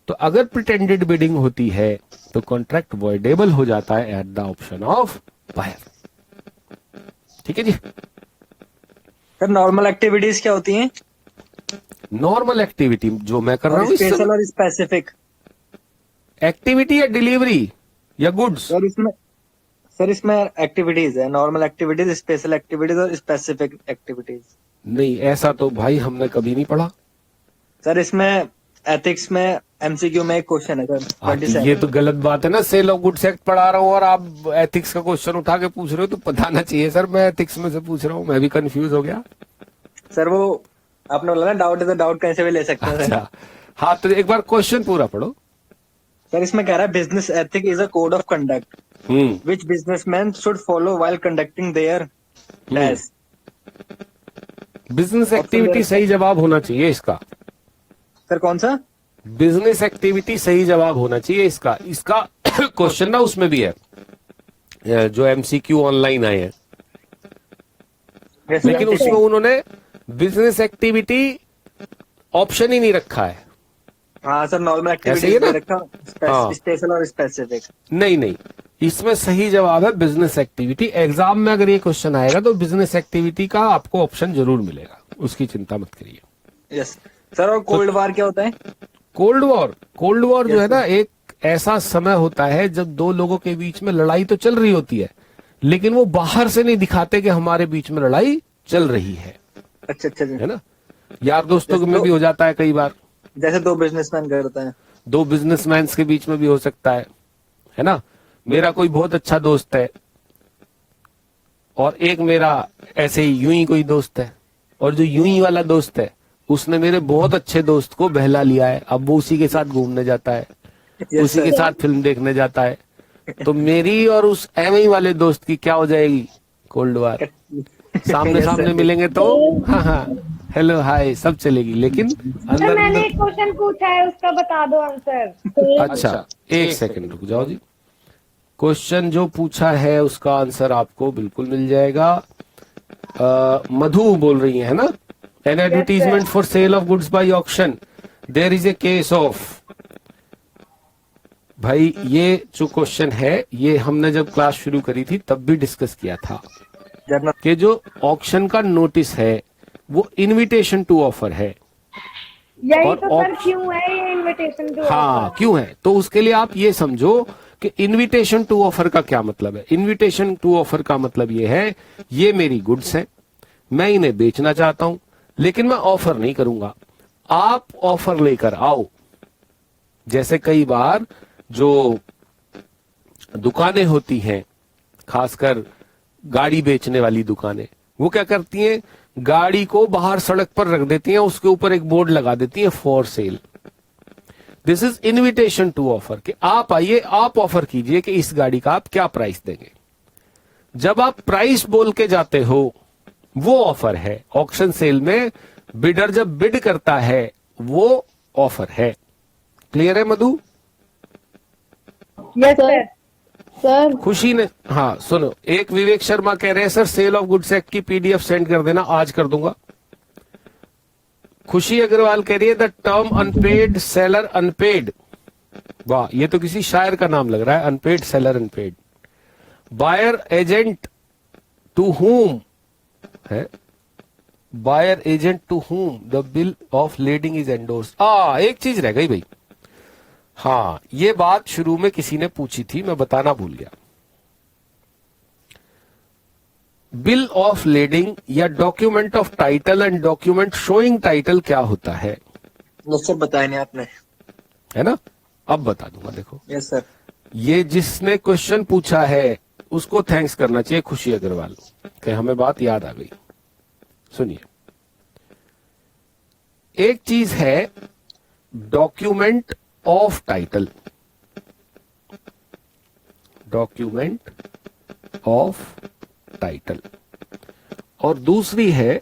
तो अगर प्रिटेंडेड बिडिंग होती है तो कॉन्ट्रैक्ट वॉइडेबल हो जाता है at the option of buyer. ठीक है जी। सर नॉर्मल एक्टिविटीज क्या होती हैं? नॉर्मल एक्टिविटी जो मैं कर रहा हूँ, स्पेशल और स्पेसिफिक एक्टिविटी या डिलीवरी या गुड्स। सर इसमें एक्टिविटीज है, नॉर्मल एक्टिविटीज, स्पेशल एक्टिविटीज और स्पेसिफिक एक्टिविटीज। नहीं, ऐसा तो भाई हमने कभी नहीं पढ़ा। सर इसमें एथिक्स में एमसीक्यू में एक क्वेश्चन है सर, 27। ये तो गलत बात है ना। सेल ऑफ गुड्स एक्ट पढ़ा रहा हूँ और आप एथिक्स का क्वेश्चन उठा के पूछ रहे हो, तो बताना चाहिए सर। मैं एथिक्स में से पूछ रहा हूँ, मैं भी कंफ्यूज हो गया। सर वो आपने बोला ना डाउट है तो डाउट कहीं से भी ले सकते हैं। अच्छा, हाँ, तो एक बार क्वेश्चन पूरा पढ़ो। सर इसमें कह रहा है business ethic is a code of conduct which businessmen should follow while conducting their dash। Business activity सही जवाब होना चाहिए इसका। सर कौन सा? बिजनेस एक्टिविटी सही जवाब होना चाहिए इसका। इसका क्वेश्चन ना उसमें भी है जो एमसीक्यू ऑनलाइन आए हैं, लेकिन उसमें उन्होंने बिजनेस एक्टिविटी ऑप्शन ही नहीं रखा है। हाँ सर, नॉर्मल ऐसे ही है एक्टिविटीज ना? में रखा, हाँ। स्पेशल और स्पेसिफिक। नहीं, इसमें सही जवाब है बिजनेस एक्टिविटी। एग्जाम में अगर ये क्वेश्चन आएगा तो बिजनेस एक्टिविटी का आपको ऑप्शन जरूर मिलेगा, उसकी चिंता मत करिए। Yes sir. और कोल्ड वार क्या होता है? कोल्ड वॉर जो है ना, एक ऐसा समय होता है जब 2 लोगों के बीच में लड़ाई तो चल रही होती है, लेकिन वो बाहर से नहीं दिखाते कि हमारे बीच में लड़ाई चल रही है। अच्छा है ना, यार दोस्तों में भी हो जाता है कई बार, जैसे 2 बिजनेसमैन करते हैं, 2 बिजनेसमैन के बीच में भी हो सकता है ना। मेरा कोई बहुत अच्छा दोस्त है और एक मेरा ऐसे ही यूं ही कोई दोस्त है, और जो यूं ही वाला दोस्त है उसने मेरे बहुत अच्छे दोस्त को बहला लिया है। अब वो उसी के साथ घूमने जाता है, उसी के साथ फिल्म देखने जाता है, तो मेरी और उस एमई वाले दोस्त की क्या हो जाएगी? Cold war. सामने सामने मिलेंगे तो हाँ, हेलो हाय सब चलेगी, लेकिन अंदर मैंने एक क्वेश्चन पूछा है, उसका बता दो आंसर। अच्छा, 1 सेकंड रुक जाओ जी। क्वेश्चन जो पूछा है उसका आंसर आपको बिल्कुल मिल जाएगा। मधु बोल रही है ना, an advertisement for sale of goods by auction, there is a case of. भाई ये जो क्वेश्चन है ये हमने जब क्लास शुरू करी थी तब भी डिस्कस किया था कि जो ऑक्शन का नोटिस है वो इनविटेशन टू ऑफर है। यही और तो सर क्यों है ये इनविटेशन टू? हाँ, क्यों है? तो उसके लिए आप ये समझो कि इनविटेशन टू ऑफर का क्या मतलब है। इनविटेशन टू ऑफर का मतलब ये है, ये मेरी गुड्स है, मैं इन्हें बेचना चाहता हूं, लेकिन मैं ऑफर नहीं करूंगा, आप ऑफर लेकर आओ। जैसे कई बार जो दुकानें होती हैं, खासकर गाड़ी बेचने वाली दुकानें, वो क्या करती हैं, गाड़ी को बाहर सड़क पर रख देती हैं, उसके ऊपर एक बोर्ड लगा देती हैं, for sale. This is invitation to offer, कि आप आइए, आप ऑफर कीजिए कि इस गाड़ी का आप क्या प्राइस देंगे। जब आप प्राइस बोल के जाते हो वो ऑफर है। ऑक्शन सेल में बिडर जब बिड करता है वो ऑफर है। क्लियर है मधु? Yes sir. सर खुशी ने, हाँ सुनो, एक विवेक शर्मा कह रहे हैं sir Sale of goods Act की पीडीएफ सेंड कर देना, आज कर दूंगा। खुशी अग्रवाल कह रही है the term unpaid seller unpaid, वाह ये तो किसी शायर का नाम लग रहा है, unpaid seller unpaid. Buyer agent to whom है, buyer agent to whom the bill of lading is endorse. एक चीज रह गई भाई, हाँ ये बात शुरू में किसी ने पूछी थी, मैं बताना भूल गया। बिल ऑफ लेडिंग या document of title and document showing title क्या होता है? यस सर, बताया नहीं आपने, है ना, अब बता दूंगा। देखो यस सर। ये जिसने क्वेश्चन पूछा है उसको थैंक्स करना चाहिए, खुशी अग्रवाल, कि हमें बात याद आ गई। सुनिए, एक चीज है document of title, document of title, और दूसरी है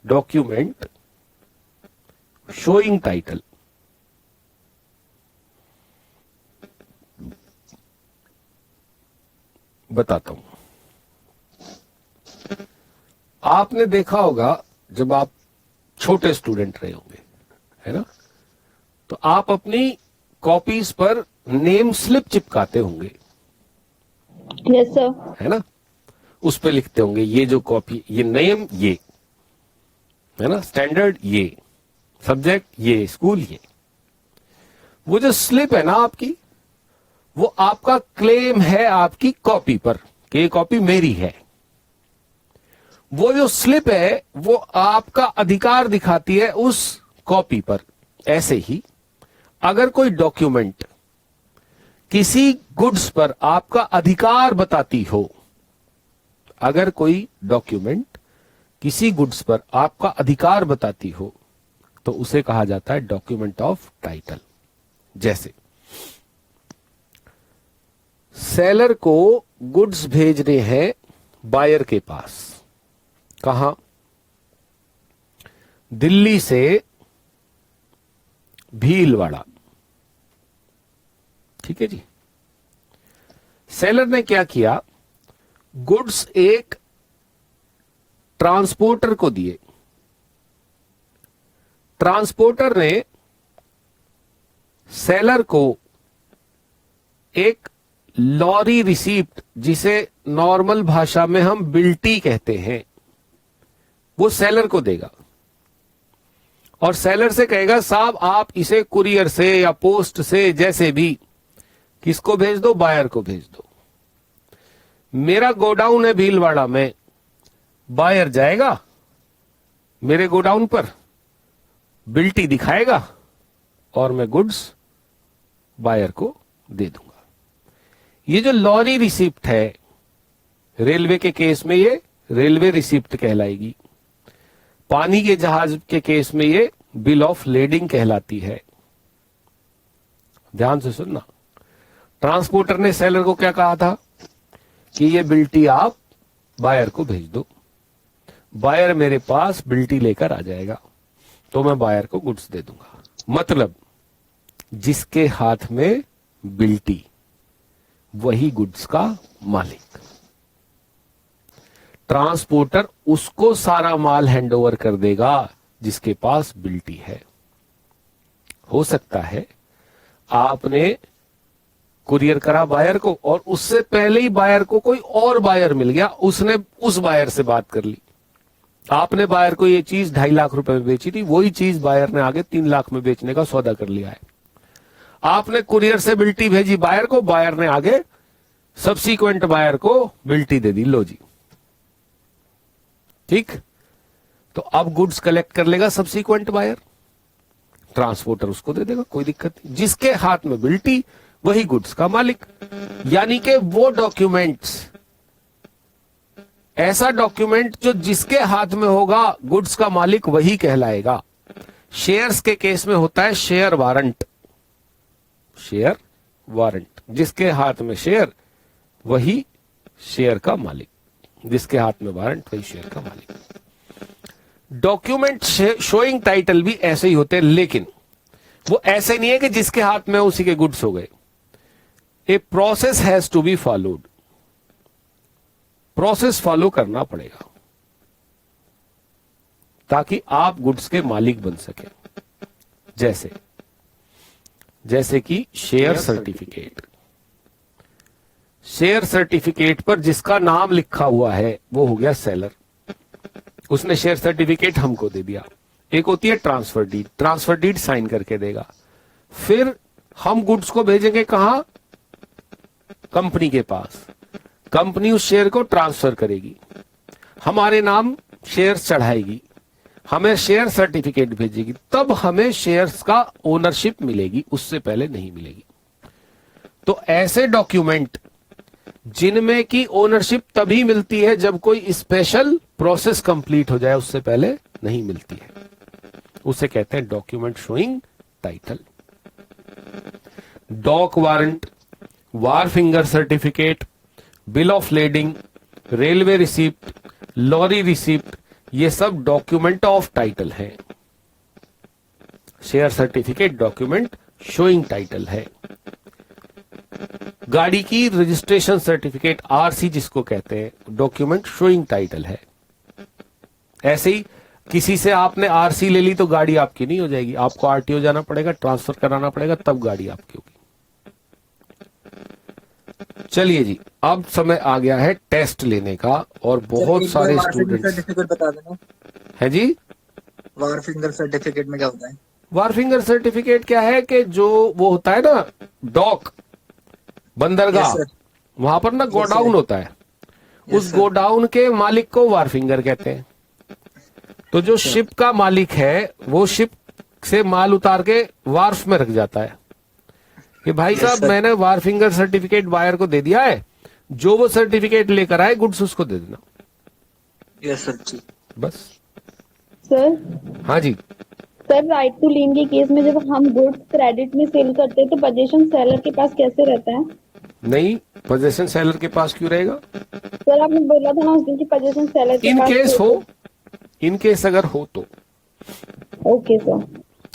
डॉक्यूमेंट शोइंग टाइटल। बताता हूं, आपने देखा होगा जब आप छोटे स्टूडेंट रहे होंगे, है ना, तो आप अपनी कॉपीज पर नेम स्लिप चिपकाते होंगे, यस सर। है ना, उस पे लिखते होंगे ये जो कॉपी, ये नेम, ये है ना, स्टैंडर्ड ये, सब्जेक्ट ये, स्कूल ये। वो जो स्लिप है ना आपकी, वो आपका क्लेम है आपकी कॉपी पर कि ये कॉपी मेरी है। वो जो स्लिप है वो आपका अधिकार दिखाती है उस कॉपी पर। ऐसे ही अगर कोई डॉक्यूमेंट किसी गुड्स पर आपका अधिकार बताती हो, अगर कोई डॉक्यूमेंट किसी गुड्स पर आपका अधिकार बताती हो तो उसे कहा जाता है डॉक्यूमेंट ऑफ टाइटल। जैसे सेलर को गुड्स भेजने हैं बायर के पास, कहां? दिल्ली से भीलवाड़ा, ठीक है जी। सेलर ने क्या किया, गुड्स एक ट्रांसपोर्टर को दिए, ट्रांसपोर्टर ने सेलर को एक लॉरी रिसीप्ट, जिसे नॉर्मल भाषा में हम बिल्टी कहते हैं, वो सेलर को देगा और सेलर से कहेगा साहब आप इसे कुरियर से या पोस्ट से, जैसे भी, किसको भेज दो, बायर को भेज दो। मेरा गोडाउन है भीलवाड़ा में, बायर जाएगा मेरे गोडाउन पर, बिल्टी दिखाएगा और मैं गुड्स बायर को दे दूंगा। ये जो लॉरी रिसिप्ट है, रेलवे के केस में ये रेलवे रिसिप्ट कहलाएगी, पानी के जहाज के केस में ये बिल ऑफ लेडिंग कहलाती है। ध्यान से सुनना, ट्रांसपोर्टर ने सेलर को क्या कहा था कि ये बिल्टी आप बायर को भेज दो, बायर मेरे पास बिल्टी लेकर आ जाएगा तो मैं बायर को गुड्स दे दूंगा। मतलब जिसके हाथ में बिल्टी वही गुड्स का मालिक। ट्रांसपोर्टर उसको सारा माल हैंडओवर कर देगा जिसके पास बिल्टी है। हो सकता है आपने कुरियर करा बायर को और उससे पहले ही बायर को कोई और बायर मिल गया, उसने उस बायर से बात कर ली, आपने बायर को ये चीज 2.5 लाख रुपए में बेची थी, वही चीज बायर ने आगे 3 लाख में बेचने का सौदा कर लिया है। आपने कुरियर से बिल्टी भेजी बायर को, बायर ने आगे सब्सीक्वेंट बायर को बिल्टी दे दी, लो जी, ठीक। तो अब गुड्स कलेक्ट कर लेगा सब्सीक्वेंट बायर, ट्रांसपोर्टर उसको दे देगा, कोई दिक्कत नहीं। जिसके हाथ में बिल्टी वही गुड्स का मालिक। यानी कि वो डॉक्यूमेंट्स, ऐसा डॉक्यूमेंट जो जिसके हाथ में होगा गुड्स का मालिक वही कहलाएगा। शेयर्स के केस में होता है शेयर वारंट, शेयर वारंट, जिसके हाथ में शेयर वही शेयर का मालिक, जिसके हाथ में वारंट वही शेयर का मालिक। डॉक्यूमेंट शोइंग टाइटल भी ऐसे ही होते हैं, लेकिन वो ऐसे नहीं है कि जिसके हाथ में उसी के गुड्स हो गए। A process has to be followed, process follow करना पड़ेगा ताकि आप गुड्स के मालिक बन सके। जैसे कि शेयर सर्टिफिकेट, शेयर सर्टिफिकेट पर जिसका नाम लिखा हुआ है वो हो गया सेलर, उसने शेयर सर्टिफिकेट हमको दे दिया। एक होती है transfer deed, transfer deed sign करके देगा, फिर हम गुड्स को भेजेंगे कहां, कंपनी के पास, कंपनी उस शेयर को ट्रांसफर करेगी, हमारे नाम शेयर्स चढ़ाएगी, हमें शेयर सर्टिफिकेट भेजेगी, तब हमें शेयर्स का ओनरशिप मिलेगी, उससे पहले नहीं मिलेगी। तो ऐसे डॉक्यूमेंट जिनमें की ओनरशिप तभी मिलती है जब कोई स्पेशल प्रोसेस कंप्लीट हो जाए, उससे पहले नहीं मिलती है, उसे कहते हैं document showing title. Dock warrant, wharfinger certificate, bill of lading, railway receipt, lorry receipt, ये सब डॉक्यूमेंट ऑफ टाइटल है। Share certificate document showing title है। गाड़ी की रजिस्ट्रेशन सर्टिफिकेट, आरसी जिसको कहते हैं, डॉक्यूमेंट शोइंग टाइटल है। ऐसे ही किसी से आपने आरसी ले ली तो गाड़ी आपकी नहीं हो जाएगी, आपको आरटीओ जाना पड़ेगा, ट्रांसफर कराना पड़ेगा, तब गाड़ी आपकी होगी। चलिए जी, अब समय आ गया है टेस्ट लेने का, और बहुत सारे स्टूडेंट्स सर्टिफिकेट बता देना है जी। वार फिंगर सर्टिफिकेट में क्या होता है? वार फिंगर सर्टिफिकेट क्या है कि जो वो होता है ना डॉक, बंदरगाह, Yes, sir. वहां पर ना गोडाउन होता है, Yes, उस sir. गोडाउन के मालिक को वार फिंगर कहते हैं। तो जो शिप का मालिक है वो शिप से माल उतार के वार्फ में रख जाता है कि भाई Yes, साहब sir. मैंने वार फिंगर सर्टिफिकेट बायर को दे दिया है, जो वो सर्टिफिकेट लेकर आए गुड्स उसको दे देना, यस सर जी। बस। सर हाँ जी, सर राइट टू लीन के केस में जब हम गुड्स क्रेडिट में सेल करते हैं तो पोजीशन सेलर के पास कैसे रहता है? नहीं, पोजीशन सेलर के पास क्यों रहेगा? सर आपने बोला था ना उस दिन की पोजीशन सेलर के इन पास केस हो, इन केस अगर हो तो, ओके सर।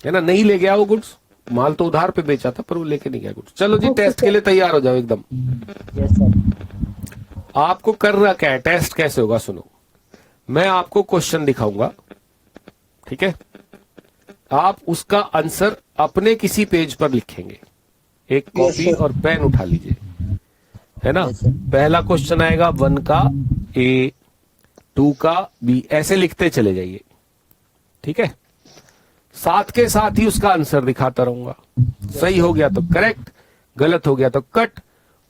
है ना, नहीं ले गया वो गुड्स, माल तो उधार पे बेचा था पर वो लेके नहीं गया गुड्स। चलो जी, Okay, टेस्ट sir. के लिए तैयार हो जाओ एकदम। Yes sir. आपको करना क्या है, टेस्ट कैसे होगा सुनो। मैं आपको क्वेश्चन दिखाऊंगा, ठीक है, आप उसका आंसर अपने किसी पेज पर लिखेंगे, एक कॉपी sir. और पेन उठा लीजिए, है ना। पहला क्वेश्चन आएगा 1 का ए, 2 का बी, ऐसे लिखते चले जाइए, ठीक है। साथ के साथ ही उसका आंसर दिखाता रहूंगा। सही हो गया तो करेक्ट, गलत हो गया तो कट।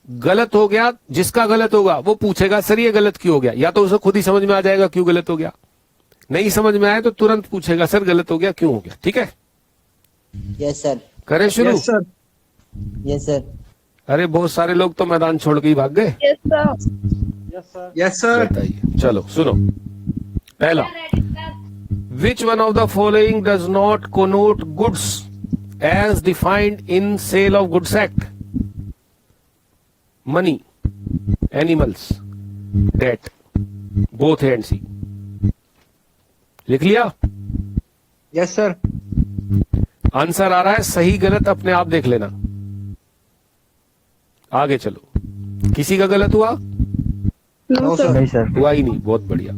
गलत हो गया, जिसका गलत होगा वो पूछेगा सर ये गलत क्यों हो गया, या तो उसे खुद ही समझ में आ जाएगा क्यों गलत हो गया, नहीं समझ में आए तो तुरंत पूछेगा सर गलत हो गया क्यों हो गया, ठीक है। Yes sir. करें शुरू? Yes sir. Yes sir. अरे बहुत सारे लोग तो मैदान छोड़ के ही भाग गए। Yes sir. Yes sir. Yes sir. बताइए, चलो सुनो। पहला, which one of the following does not connote goods as defined in Sale of Goods Act? Money, animals, debt, both A and C. लिख लिया? Yes sir. आंसर आ रहा है, सही गलत अपने आप देख लेना। आगे चलो, किसी का गलत हुआ? No sir. नहीं सर। हुआ ही नहीं, बहुत बढ़िया।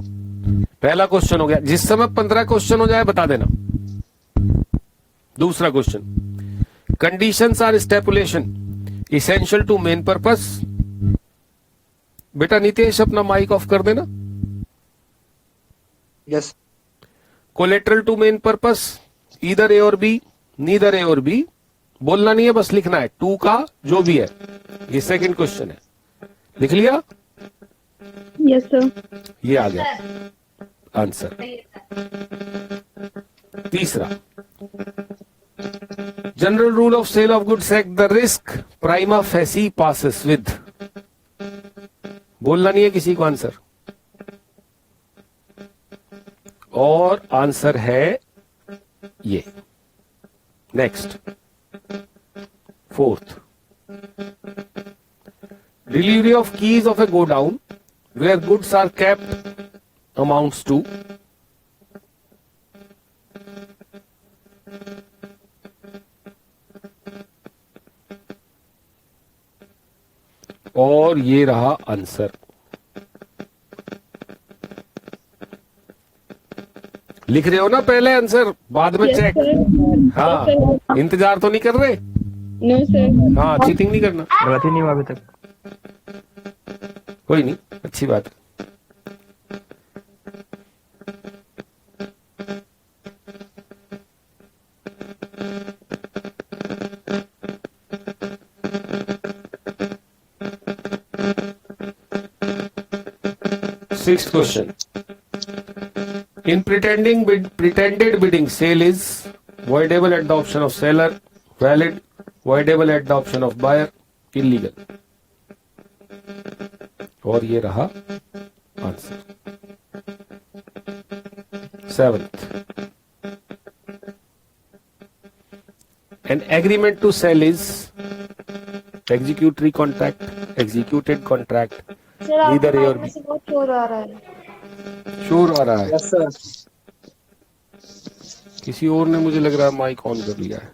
पहला क्वेश्चन हो गया। जिस समय 15 क्वेश्चन हो जाए बता देना। दूसरा question, conditions are stipulation essential to main purpose. बेटा नितेश अपना माइक ऑफ कर देना। Yes. Collateral to main purpose, either A और बी, नीदर ए और बी, बोलना नहीं है, बस लिखना है। टू का जो भी है, ये सेकंड क्वेश्चन है। लिख लिया? Yes, sir. ये आ गया आंसर। तीसरा, general rule of sale of goods act the risk prima facie passes with. बोलना नहीं है किसी को आंसर, और आंसर है ये। Next, fourth, delivery of keys of A godown where goods are kept amounts to। और ये रहा आंसर। लिख रहे हो ना पहले आंसर, बाद में Yes, चेक। sir. हाँ, Yes, sir. इंतजार तो नहीं कर रहे? No, sir. हाँ, चीटिंग नहीं करना। गलत ही नहीं हुआ अभी तक। कोई नहीं, अच्छी बात है। Sixth question. In pretended bidding, sale is voidable at the option of seller, valid, voidable at the option of buyer, illegal। और ये रहा answer. Seventh, an agreement to sell is executory contract, executed contract, neither A or B। बहुत शोर आ रहा है। शोर आ रहा है, Yes, sir. किसी और ने मुझे लग रहा है माइक ऑन कर लिया है।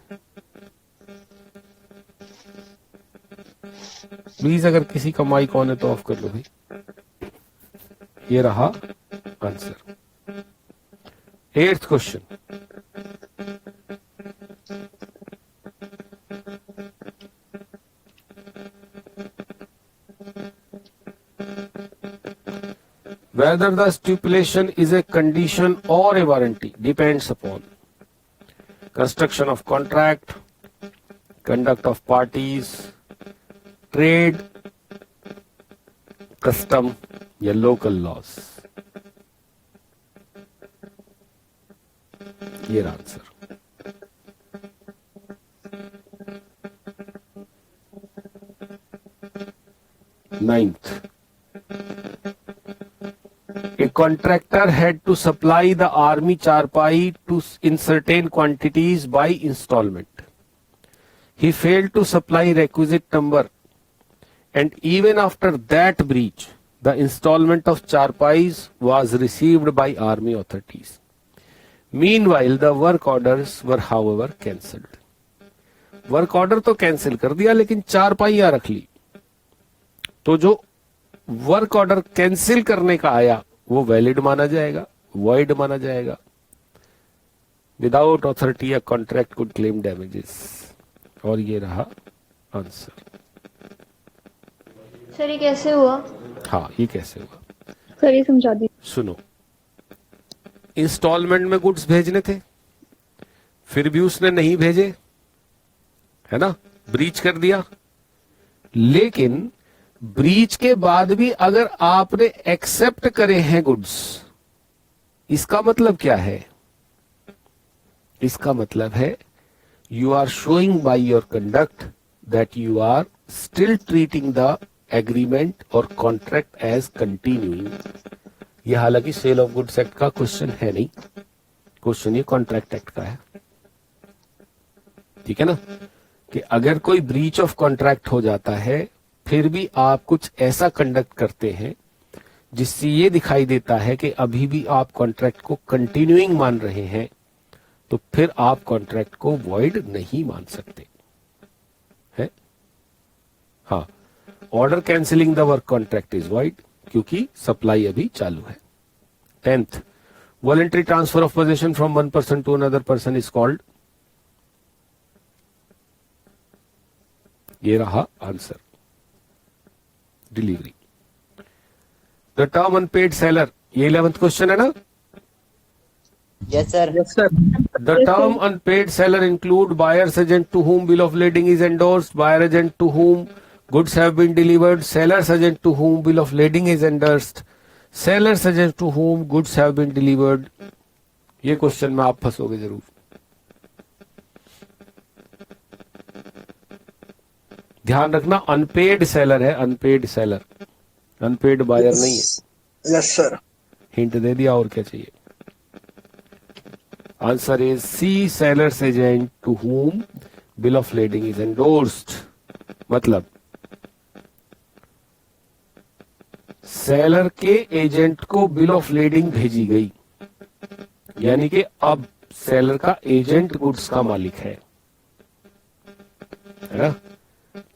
प्लीज अगर किसी का माइक ऑन है तो ऑफ कर लो भाई। ये रहा answer. Eighth question, whether the stipulation is a condition or a warranty depends upon construction of contract, conduct of parties, trade, custom या local laws। ये रहा answer. Ninth, a contractor had to supply the army charpai in certain quantities by installment. He failed to supply requisite number, and even after that breach, the installment of charpais was received by army authorities. Meanwhile, the work orders were however cancelled। Work order तो cancel कर दिया, लेकिन चारपाइयां रख ली। तो जो work order cancel करने का आया वो वैलिड माना जाएगा, वॉइड माना जाएगा। विदाउट ऑथोरिटी या कॉन्ट्रैक्ट कुड क्लेम डैमेजेस। और ये रहा आंसर। सर ये कैसे हुआ? हाँ, ये कैसे हुआ? सर ये समझा दी। सुनो, इंस्टॉलमेंट में गुड्स भेजने थे, फिर भी उसने नहीं भेजे, है ना, ब्रीच कर दिया। लेकिन ब्रीच के बाद भी अगर आपने एक्सेप्ट करे हैं गुड्स, इसका मतलब क्या है? इसका मतलब है you are showing by your conduct that you are still treating the agreement or contract as continuing। ये हालांकि सेल ऑफ गुड्स एक्ट का क्वेश्चन है नहीं, क्वेश्चन ये कॉन्ट्रैक्ट एक्ट का है। ठीक है ना, कि अगर कोई ब्रीच ऑफ कॉन्ट्रैक्ट हो जाता है, फिर भी आप कुछ ऐसा कंडक्ट करते हैं जिससे ये दिखाई देता है कि अभी भी आप कॉन्ट्रैक्ट को कंटिन्यूइंग मान रहे हैं, तो फिर आप कॉन्ट्रैक्ट को वॉइड नहीं मान सकते है। हाँ, order cancelling the work contract is void, क्योंकि सप्लाई अभी चालू है। 10th, voluntary transfer of position from one person to another person is called. ये रहा answer, delivery. The term unpaid seller, ये 11th क्वेश्चन है ना? Yes, sir. Yes, sir. The term unpaid seller include buyer's agent to whom bill of lading is endorsed, buyer agent to whom goods have been delivered, seller's agent to whom bill of lading is endorsed, seller's agent to whom goods have been delivered. ये question में आप फंसोगे जरूर. ध्यान रखना, unpaid seller है, unpaid seller, unpaid buyer नहीं है. Yes sir. Hint दे दिया, और क्या चाहिए. Answer is C, seller's agent to whom bill of lading is endorsed. मतलब सेलर के एजेंट को बिल ऑफ लेडिंग भेजी गई, यानी कि अब सेलर का एजेंट गुड्स का मालिक है ना.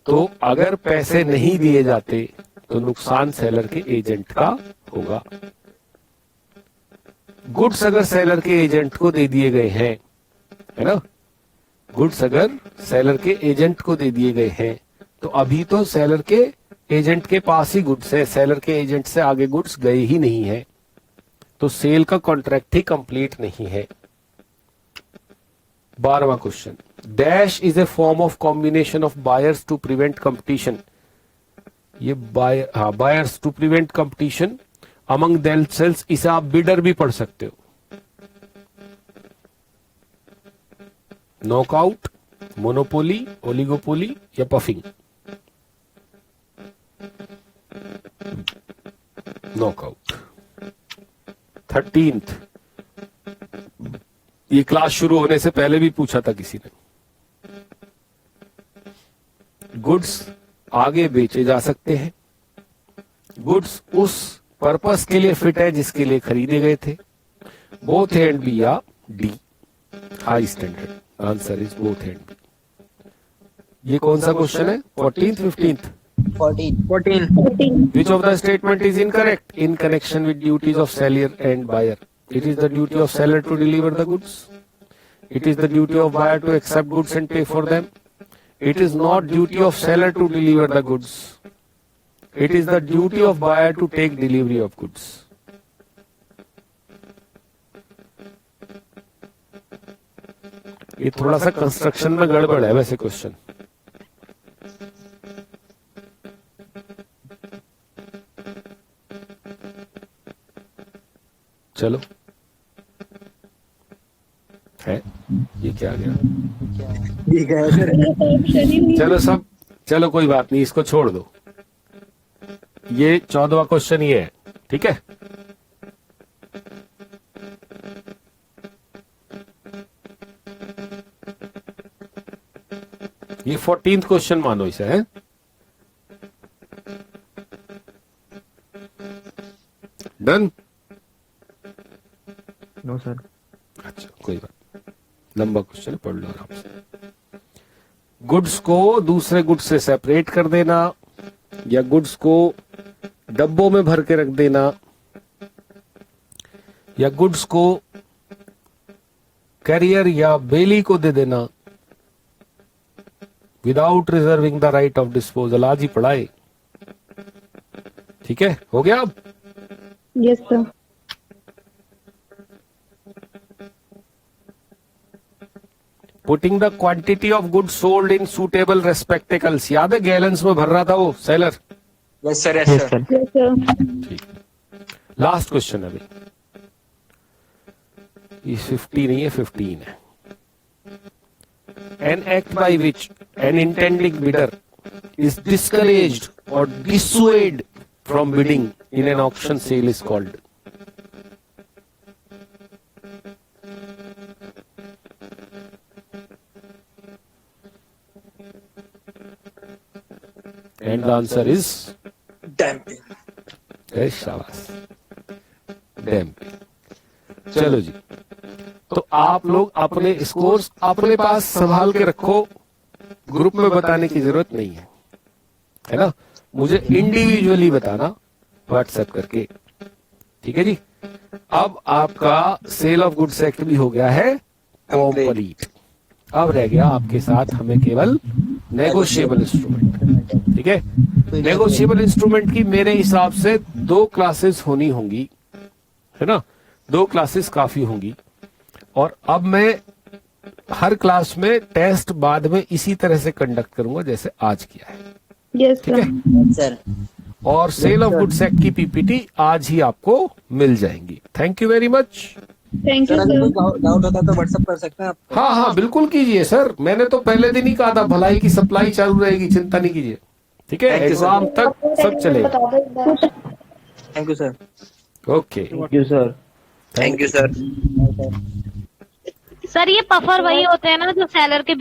तो अगर पैसे नहीं दिए जाते तो नुकसान सेलर के एजेंट का होगा. गुड्स अगर सेलर के एजेंट को दे दिए गए हैं, है ना, गुड्स अगर सेलर के एजेंट को दे दिए गए हैं तो अभी तो सेलर के एजेंट के पास ही गुड्स है, सेलर के एजेंट से आगे गुड्स गए ही नहीं है, तो सेल का कॉन्ट्रैक्ट ही कंप्लीट नहीं है. 12वां question. Dash is a form of combination of buyers to prevent competition. ये buyers to prevent competition among themselves. इसे आप बिडर भी पढ़ सकते हो. नॉकआउट, मोनोपोली, ओलिगोपोली या पफिंग. नॉकआउट. 13th, ये क्लास शुरू होने से पहले भी पूछा था किसी ने. गुड्स आगे बेचे जा सकते हैं, गुड्स उस पर्पस के लिए फिट है जिसके लिए खरीदे गए थे. बोथ ए एंड बी या D. High standard. Answer is both and B. ये कौन सा क्वेश्चन है? 14th, 15th? 14. Which of the statement is incorrect in connection with duties of seller and buyer? It is the duty of seller to deliver the goods. It is the duty of buyer to accept goods and pay for them. It is not duty of seller to deliver the goods. It is the duty of buyer to take delivery of goods. ये थोड़ा सा construction में गड़बड़ है वैसे question. चलो है, ये क्या आ गया? ये गया सर. चलो सब, चलो कोई बात नहीं, इसको छोड़ दो. ये 14वां क्वेश्चन ये है, ठीक है. ये 14th क्वेश्चन मानो इसे, है. डन. No sir. अच्छा कोई बात, लंबा क्वेश्चन पढ़ लो आराम से. गुड्स को दूसरे गुड्स से सेपरेट कर देना, या गुड्स को डब्बों में भर के रख देना, या गुड्स को कैरियर या बेली को दे देना without reserving the right of disposal. आज ही पढ़ाए, ठीक है. हो गया अब? Yes sir. Putting the quantity of goods sold in suitable receptacles. याद है गैलन्स में भर रहा था वो seller. Yes sir. Yes yes sir. Sir. Yes sir. ठीक. लास्ट क्वेश्चन अभी, ये 50 नहीं है, 15 है. An act by which an intending bidder is discouraged or dissuaded from bidding in an auction sale is called. And the answer is damping. शाबाश, damping. चलो जी, तो आप लोग अपने स्कोर्स अपने पास संभाल के रखो, ग्रुप में बताने की जरूरत नहीं है ना. मुझे इंडिविजुअली बताना व्हाट्सएप करके, ठीक है जी. अब आपका सेल ऑफ गुड्स एक्ट भी हो गया है कंप्लीट. अब रह गया आपके साथ हमें केवल नेगोशिएबल इंस्ट्रूमेंट, ठीक है. नेगोशिएबल इंस्ट्रूमेंट की मेरे हिसाब से 2 क्लासेस होनी होंगी, है ना. 2 क्लासेस काफी होंगी. और अब मैं हर क्लास में टेस्ट बाद में इसी तरह से कंडक्ट करूंगा जैसे आज किया है, यस ठीक सर। है। Yes, sir. और सेल ऑफ गुड्स एक्ट की पीपीटी आज ही आपको मिल जाएंगी। Thank you very much. Thank you sir अगर सर। कोई डाउट होता है तो व्हाट्सएप कर सकते हैं आप। हाँ हाँ बिल्कुल कीजिए सर, मैंने तो पहले दिन ही कहा था भलाई की सप्लाई चालू रहेगी, चिंता नहीं कीजिए, ठीक है। Thank you, sir. एग्जाम तक सब चलेगा। बता दो एक बार। Thank you sir. Okay, thank you sir. Thank you sir. Sir ये पफर वही होते हैं ना जो सेलर के